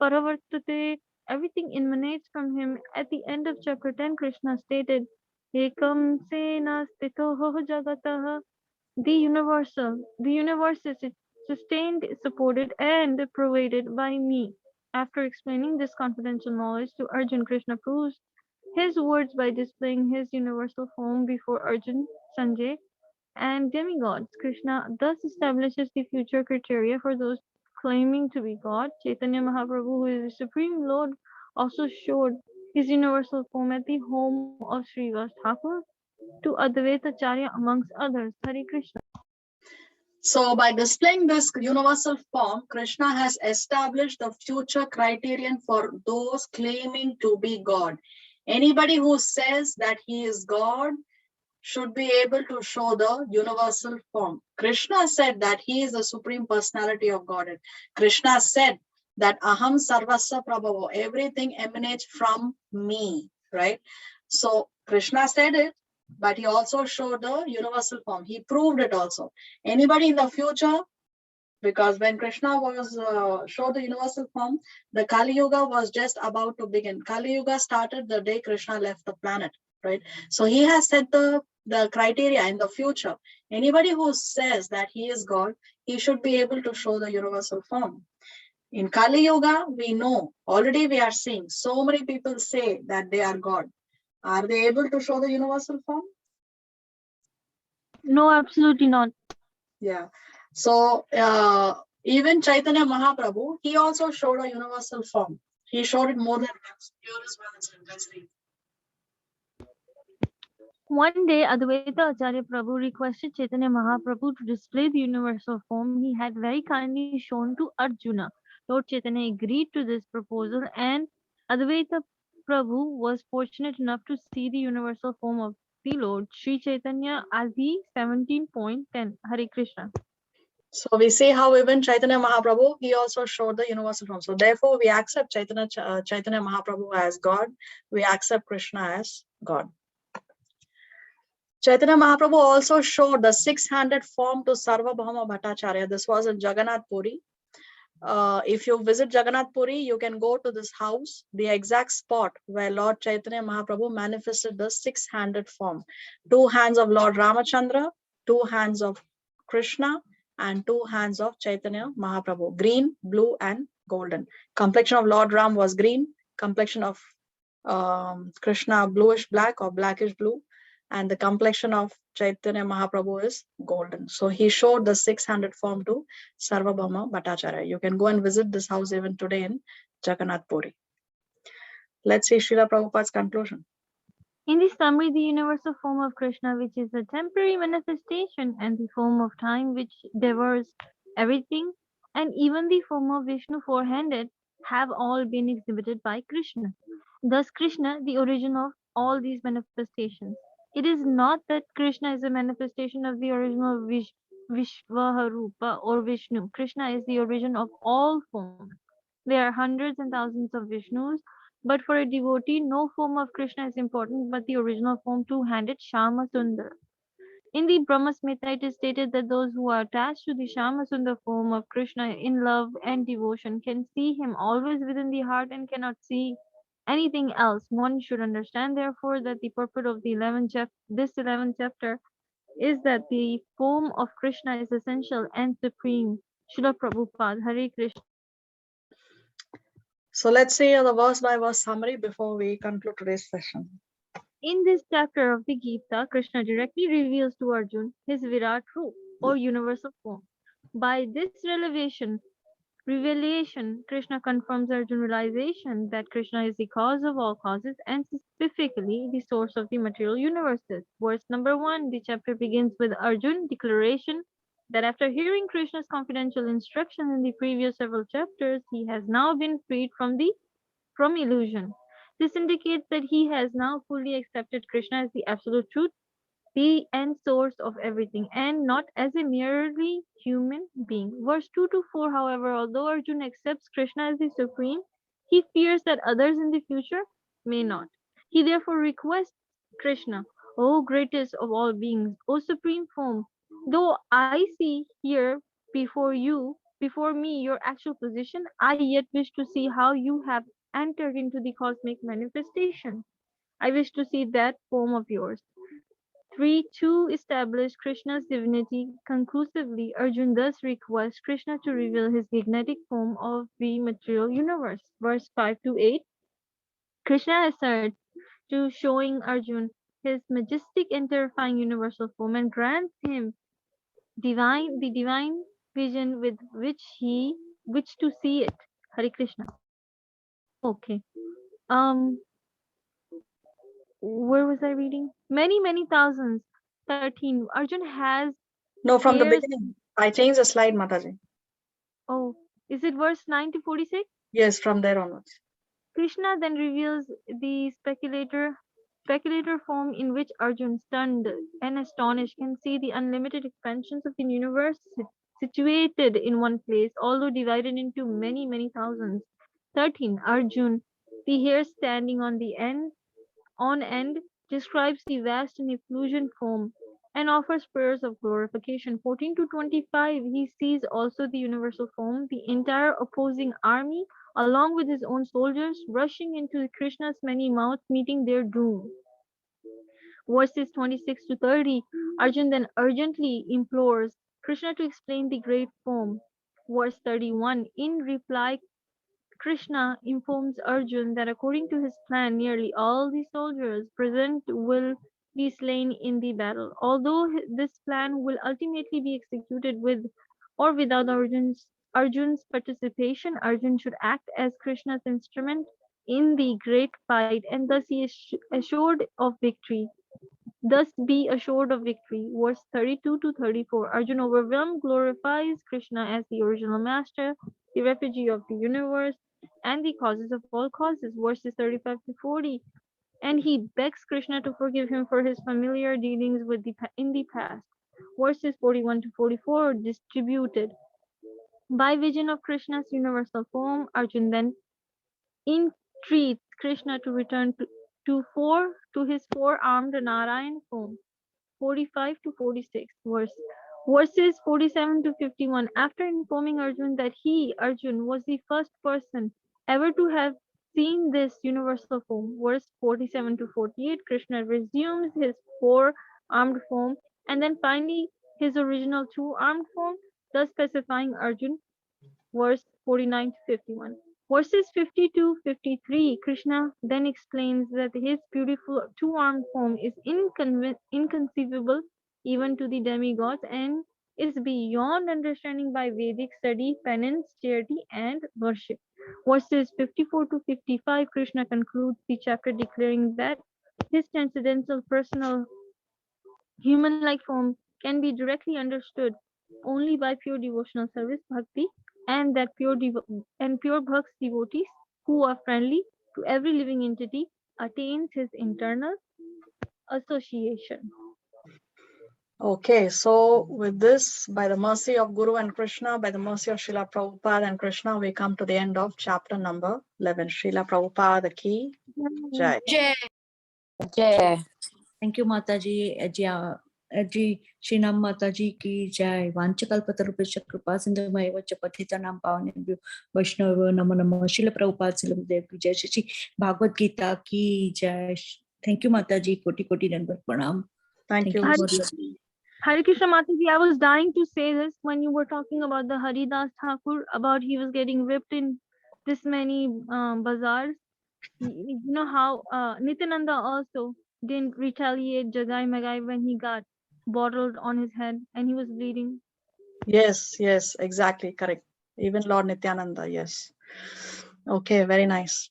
paravartate. Everything emanates from him. At the end of chapter 10, Krishna stated, Ekam sena stitoho jagatah. The universe is sustained, supported, and provided by me. After explaining this confidential knowledge to Arjun, Krishna proves his words by displaying his universal form before Arjun, Sanjay, and demigods. Krishna thus establishes the future criteria for those claiming to be God. Chaitanya Mahaprabhu, who is the Supreme Lord, also showed his universal form at the home of Srivas Thakur to Advaita Acharya amongst others. Hare Krishna. So by displaying this universal form, Krishna has established the future criterion for those claiming to be God. Anybody who says that he is God should be able to show the universal form. Krishna said that he is the supreme personality of Godhead. Krishna said that aham sarvasya prabhavo, everything emanates from me, right? So Krishna said it, but he also showed the universal form. He proved it also. Anybody in the future, because when Krishna was showed the universal form, the Kali Yuga was just about to begin. Kali Yuga started the day Krishna left the planet, right? So he has set the criteria in the future. Anybody who says that he is God, he should be able to show the universal form. In Kali Yuga, we know, already we are seeing so many people say that they are God. Are they able to show the universal form? No, absolutely not. Yeah. So even Chaitanya Mahaprabhu, he also showed a universal form. He showed it more than once. Here is one incident. Let's read. One day, Advaita Acharya Prabhu requested Chaitanya Mahaprabhu to display the universal form he had very kindly shown to Arjuna. Lord Chaitanya agreed to this proposal, and Advaita Prabhu was fortunate enough to see the universal form of the Lord Sri Chaitanya as the 17.10. Hare Krishna. So we see how even Chaitanya Mahaprabhu, he also showed the universal form. So therefore, we accept Chaitanya Mahaprabhu as God. We accept Krishna as God. Chaitanya Mahaprabhu also showed the six-handed form to Sarvabhauma Bhattacharya. This was in Jagannath Puri. If you visit Jagannath Puri, you can go to this house, the exact spot where Lord Chaitanya Mahaprabhu manifested the six-handed form. Two hands of Lord Ramachandra, two hands of Krishna, and two hands of Chaitanya Mahaprabhu, green, blue, and golden. Complexion of Lord Ram was green, complexion of Krishna bluish black or blackish blue, and the complexion of Chaitanya Mahaprabhu is golden. So he showed the six-handed form to Sarvabhauma Bhattacharya. You can go and visit this house even today in Jagannath Puri. Let's see Srila Prabhupada's conclusion. In the summary, the universal form of Krishna, which is a temporary manifestation, and the form of time, which devours everything, and even the form of Vishnu four-handed, have all been exhibited by Krishna. Thus, Krishna, the origin of all these manifestations. It is not that Krishna is a manifestation of the original Vishvaharupa or Vishnu. Krishna is the origin of all forms. There are hundreds and thousands of Vishnus, but for a devotee, no form of Krishna is important but the original form two-handed Shama Sundar. In the Brahma Smita, it is stated that those who are attached to the Shama Sundar form of Krishna in love and devotion can see him always within the heart and cannot see anything else. One should understand, therefore, that the purport of the 11th chapter is that the form of Krishna is essential and supreme. Srila Prabhupada, Hare Krishna. So let's see the verse by verse summary before we conclude today's session. In this chapter of the Gita, Krishna directly reveals to Arjuna his Virat Roop or universal form. By this revelation, Krishna confirms Arjuna's realization that Krishna is the cause of all causes and specifically the source of the material universes. Verse number 1, the chapter begins with Arjun's declaration that after hearing Krishna's confidential instruction in the previous several chapters, he has now been freed from illusion. This indicates that he has now fully accepted Krishna as the absolute truth, the end source of everything, and not as a merely human being. Verse 2 to 4, however, although Arjuna accepts Krishna as the supreme, he fears that others in the future may not. He therefore requests Krishna, O greatest of all beings, O supreme form, though I see here before me your actual position, I yet wish to see how you have entered into the cosmic manifestation. I wish to see that form of yours. 3. To establish Krishna's divinity conclusively, Arjuna thus requests Krishna to reveal his magnetic form of the material universe. Verse 5 to 8, Krishna asserts to showing Arjun his majestic and terrifying universal form and grants him the divine vision with which to see it. Hare Krishna. Okay. Um, where was I reading? Many thousands. 13. Arjun has No, from the hairs. beginning. I changed the slide, Mataji. Oh, is it verse 9 to 46? Yes, from there onwards. Krishna then reveals the speculator form in which Arjun, stunned and astonished, can see the unlimited expansions of the universe situated in one place, although divided into many thousands. 13. Arjun, the hair standing on end, describes the vast and effulgent form and offers prayers of glorification. 14 to 25, he sees also the universal form, the entire opposing army, along with his own soldiers, rushing into Krishna's many mouths, meeting their doom. Verses 26 to 30, Arjun then urgently implores Krishna to explain the great form. Verse 31, in reply, Krishna informs Arjun that according to his plan, nearly all the soldiers present will be slain in the battle. Although this plan will ultimately be executed with or without Arjun's participation, Arjun should act as Krishna's instrument in the great fight, and thus he is assured of victory. Thus be assured of victory. Verse 32 to 34. Arjun overwhelmed glorifies Krishna as the original master, the refugee of the universe, and the causes of all causes. Verses 35 to 40. And he begs Krishna to forgive him for his familiar dealings with in the past. Verses 41 to 44. Distributed. By vision of Krishna's universal form, Arjun then entreats Krishna to return to his four-armed Narayan form. 45 to 46 verses 47 to 51. After informing Arjun that he, Arjun, was the first person ever to have seen this universal form, verse 47 to 48, Krishna resumes his four-armed form and then finally his original two-armed form, thus specifying Arjun, verse 49 to 51. Verses 50 to 53, Krishna then explains that his beautiful two-armed form is inconceivable even to the demigods and is beyond understanding by Vedic study, penance, charity, and worship. Verses 54 to 55, Krishna concludes the chapter declaring that his transcendental personal human-like form can be directly understood only by pure devotional service, bhakti, and that pure bhakti devotees who are friendly to every living entity attains his internal association. Okay, so with this, by the mercy of Guru and Krishna, by the mercy of Srila Prabhupada and Krishna, we come to the end of chapter number 11. Srila Prabhupada ki Jai. जय thank you माता जी जी श्री नाम माता जी की जय वांचकल्पतरुभ्यश्च कृपा सिन्धुभ्यो च पतितानां पावनेभ्यो वैष्णवेभ्यो नमो नमः श्रील प्रभुपाद श्रील गुरुदेव की जय श्री भागवत गीता की जय थैंक यू माता जी कोटि कोटि दंडवत प्रणाम Thank you. Hare Krishna Mataji, I was dying to say this when you were talking about the Haridas Thakur, about he was getting whipped in this many bazaars. You know how Nityananda also didn't retaliate Jagai Magai when he got bottled on his head and he was bleeding. Yes, yes, exactly, correct. Even Lord Nityananda, yes. Okay, very nice.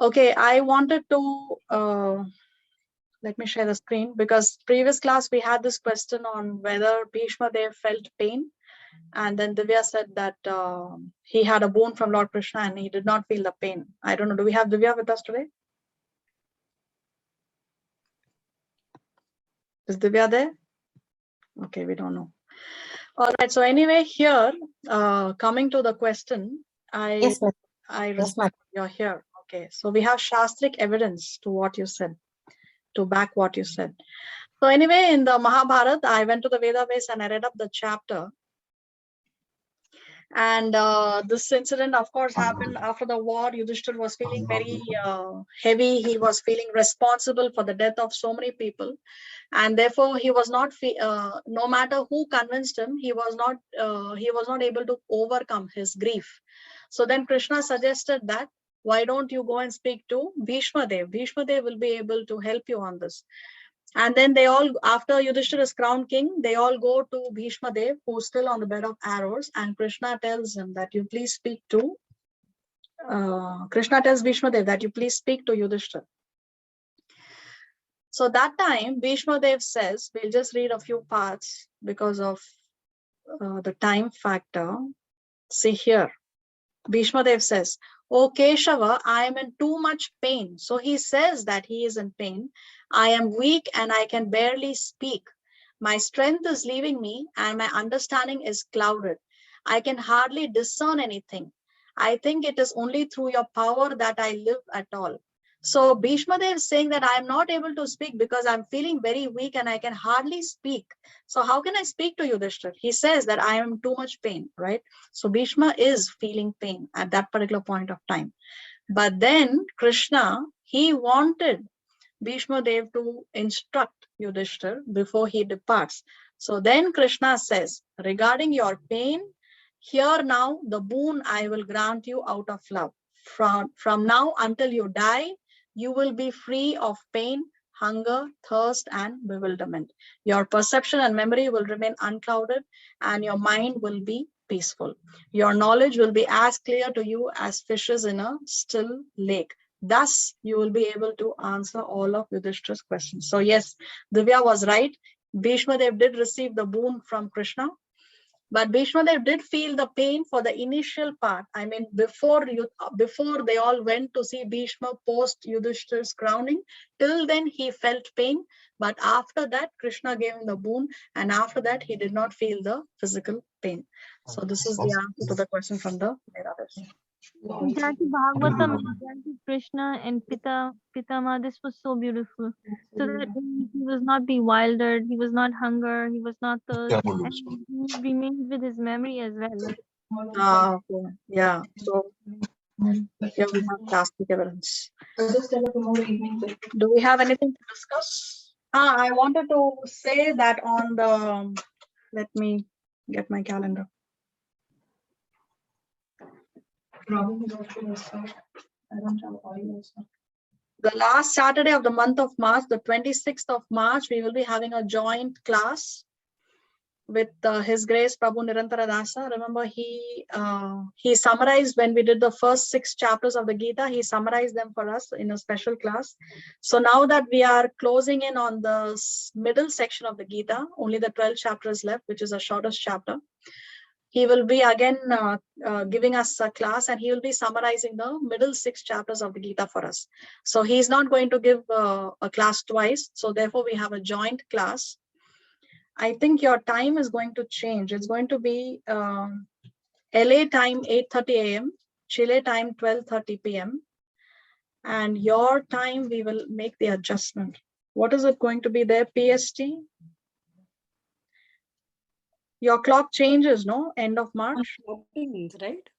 Okay, I wanted to let me share the screen because previous class we had this question on whether Bhishma Dev felt pain, and then Divya said that he had a boon from Lord Krishna and he did not feel the pain. I don't know, do we have Divya with us today? Is Divya there? Okay, we don't know. All right, so anyway, here, coming to the question, Yes, ma'am. respect you're here. Okay, so we have Shastric evidence to what you said, to back what you said. So anyway, in the Mahabharata, I went to the Veda base and I read up the chapter. And this incident, of course, happened after the war. Yudhishthir was feeling very heavy. He was feeling responsible for the death of so many people. And therefore, he was not, no matter who convinced him, he was not able to overcome his grief. So then Krishna suggested that Why don't you go and speak to Bhishma Dev? Bhishma Dev will be able to help you on this. And then they all, after Yudhishthira is crowned king, they all go to Bhishma Dev, who's still on the bed of arrows, and Krishna tells him that you please speak to, Krishna tells Bhishma Dev that you please speak to Yudhishthira. So that time, Bhishma Dev says, we'll just read a few parts because of the time factor. See here, Bhishma Dev says, "O Keshava, I am in too much pain." So he says that he is in pain. "I am weak and I can barely speak. My strength is leaving me and my understanding is clouded. I can hardly discern anything. I think it is only through your power that I live at all." So Bhishma Dev is saying that I am not able to speak because I'm feeling very weak and I can hardly speak. So how can I speak to Yudhishthira? He says that I am in too much pain, right? So Bhishma is feeling pain at that particular point of time. But then Krishna, he wanted Bhishma Dev to instruct Yudhishthira before he departs. So then Krishna says, regarding your pain, here now the boon I will grant you out of love. From now until you die, you will be free of pain, hunger, thirst, and bewilderment. Your perception and memory will remain unclouded, and your mind will be peaceful. Your knowledge will be as clear to you as fishes in a still lake. Thus, you will be able to answer all of Yudhishthira's questions. So yes, Divya was right. Bhishma Dev did receive the boon from Krishna. But Bhishma Dev did feel the pain for the initial part. I mean, before they all went to see Bhishma post Yudhishthira's crowning, till then he felt pain. But after that, Krishna gave him the boon, and after that, he did not feel the physical pain. So this is the answer to the question from the Vedas. Jackie Bhagavatam, Jackie Krishna and Pitama, this was so beautiful. So that he was not bewildered, he was not hunger, he was not thirst, and he remained with his memory as well. Okay. Yeah. So here we have plastic evidence. Do we have anything to discuss? I wanted to say that on the, let me get my calendar. The last Saturday of the month of March, the 26th of March, we will be having a joint class with His Grace Prabhu Nirantara Dasa. Remember, he summarized, when we did the first 6 chapters of the Gita, he summarized them for us in a special class. So now that we are closing in on the middle section of the Gita, only the 12 chapters left, which is the shortest chapter. He will be again giving us a class, and he will be summarizing the middle 6 chapters of the Gita for us. So he's not going to give a class twice. So therefore, we have a joint class. I think your time is going to change. It's going to be LA time 8:30 a.m., Chile time 12:30 p.m. And your time, we will make the adjustment. What is it going to be there, PST? Your clock changes, no? End of March? 13th, right?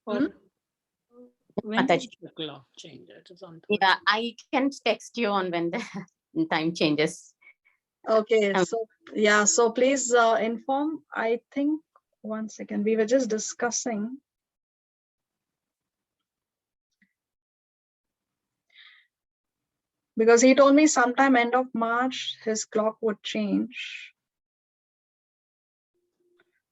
Hmm? When does the clock change? It is on 13th. Yeah, I can text you on when the time changes. Okay, so yeah, so please inform. I think, one second, we were just discussing. Because he told me sometime end of March, his clock would change.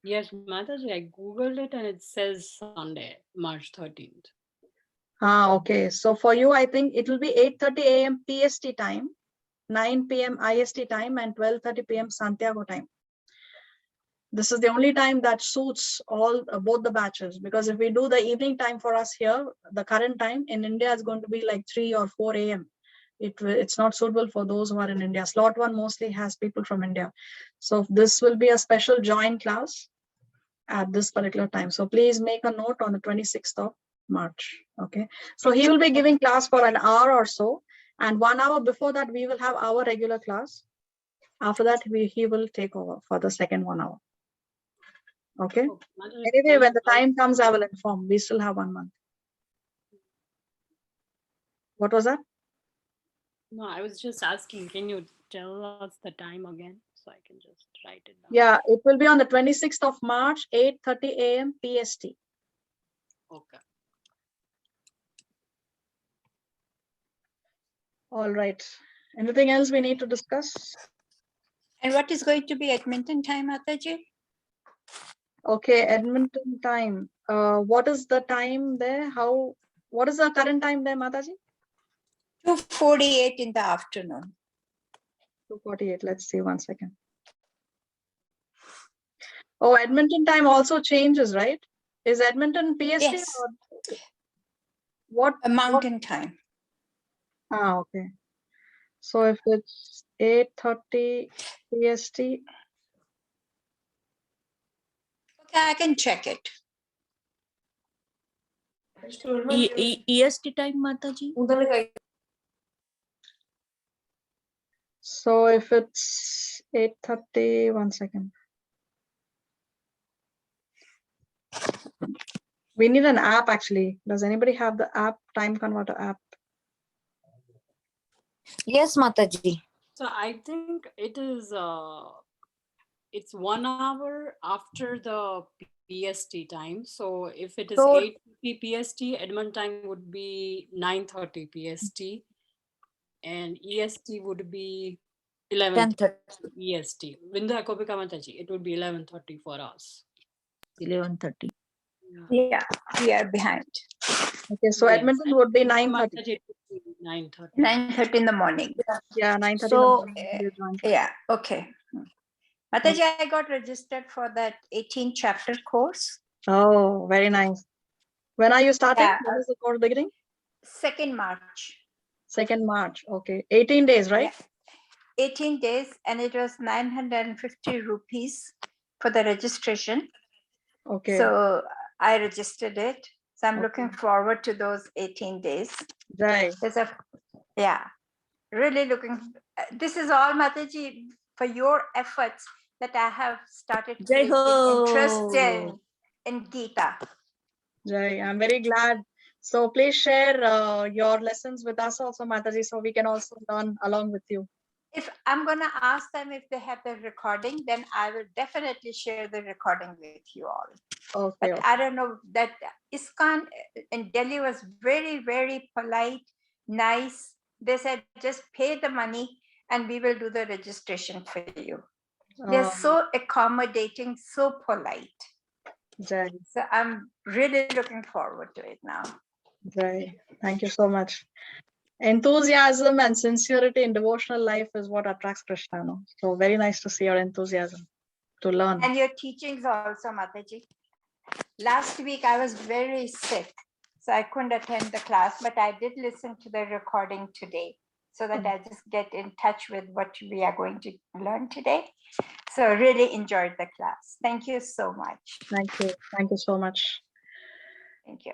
Yes, Mataji, I googled it and it says Sunday, March 13th. Okay. So for you, I think it will be 8:30 a.m. PST time, 9 p.m. IST time, and 12:30 p.m. Santiago time. This is the only time that suits all both the batches, because if we do the evening time for us here, the current time in India is going to be like 3 or 4 a.m. It's not suitable for those who are in India. Slot 1 mostly has people from India. So this will be a special joint class at this particular time. So please make a note on the 26th of March. Okay. So he will be giving class for an hour or so. And 1 hour before that, we will have our regular class. After that, he will take over for the second 1 hour. Okay. Anyway, when the time comes, I will inform. We still have 1 month. What was that? No, I was just asking, can you tell us the time again so I can just write it down? Yeah, it will be on the 26th of March, 8:30 a.m. PST. Okay. All right. Anything else we need to discuss? And what is going to be Edmonton time, Mataji? Okay, Edmonton time. What is the time there? What is the current time there, Mataji? 2:48 in the afternoon. 2:48. Let's see 1 second. Oh, Edmonton time also changes, right? Is Edmonton PST Yes. or what? A mountain time. Okay. So if it's 8:30 PST, Okay, I can check it. EST time, Mataji? so if it's 8:30, 1 second. We need an app actually. Does anybody have the app, time converter app? Yes, Mataji. So I think it is it's 1 hour after the PST time. So if it is So- 8:30 PST, Edmonton time would be 9:30 PST, and EST would be 11:30 EST. Vinda Kopika Mataji, it would be 11:30 for us. 11:30. Yeah, we are behind. Okay, so Yes. Edmonton would be For 9:30. Mataji, it would be 9:30. 9:30 in the morning. Yeah, 9:30 So, in the morning. you join. Yeah, okay. Mataji, I got registered for that 18 chapter course. Oh, very nice. When are you starting? Yeah, When is the course beginning? 2nd March. 2nd March. Okay, 18 days, right? Yeah. 18 days, and it was 950 rupees for the registration. Okay. So I registered it. So I'm Okay. looking forward to those 18 days. Right. Yeah, really looking. This is all, Mataji, for your efforts that I have started Jai taking interest Ho! in Gita. Jai, I'm very glad. So please share your lessons with us also, Mataji, so we can also learn along with you. If I'm going to ask them if they have the recording, then I will definitely share the recording with you all. Okay. But Okay. I don't know, that ISKCON in Delhi was very, very polite, nice. They said, just pay the money and we will do the registration for you. They're so accommodating, so polite. Jai, So I'm really looking forward to it now. Jai. Thank you so much. Enthusiasm and sincerity in devotional life is what attracts Krishna. No? So very nice to see your enthusiasm to learn. And your teachings also, Mataji. Last week I was very sick, so I couldn't attend the class, but I did listen to the recording today so that I just get in touch with what we are going to learn today. So really enjoyed the class. Thank you so much. Thank you. Thank you so much. Thank you.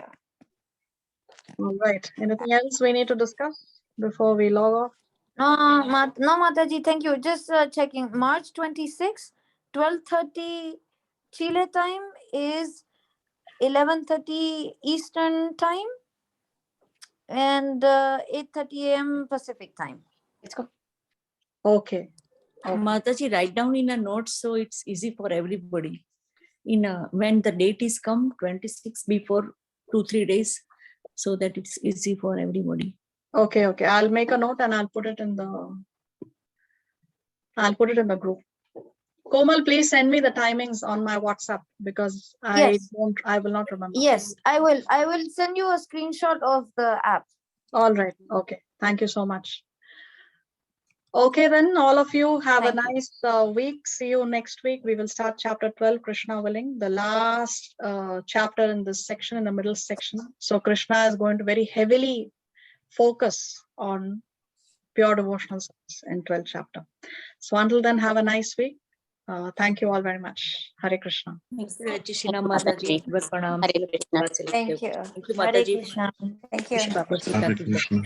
All right. Anything else we need to discuss before we log off? No, Mataji, thank you. Just checking. March 26, 12:30 Chile time is 11:30 Eastern time and 8:30 a.m. Pacific time. Let's go. Okay. Mataji, write down in a note so it's easy for everybody. When the date is come, 26 before 2-3 days, so that it's easy for everybody. Okay. Okay. I'll make a note and I'll put it in the group. Komal, please send me the timings on my WhatsApp because I will not remember. Yes, I will. I will send you a screenshot of the app. All right. Okay. Thank you so much. Okay, then all of you have a nice week. See you next week. We will start chapter 12, Krishna willing, the last chapter in this section, in the middle section. So Krishna is going to very heavily focus on pure devotional service in 12th chapter. So until then, have a nice week. Thank you all very much. Hare Krishna. Thank you, Rajishina Mataji. Hare Krishna. Thank you. Thank you, Hare Mataji. Krishna. Thank you. Krishna Prasad Hare Ki Krishna.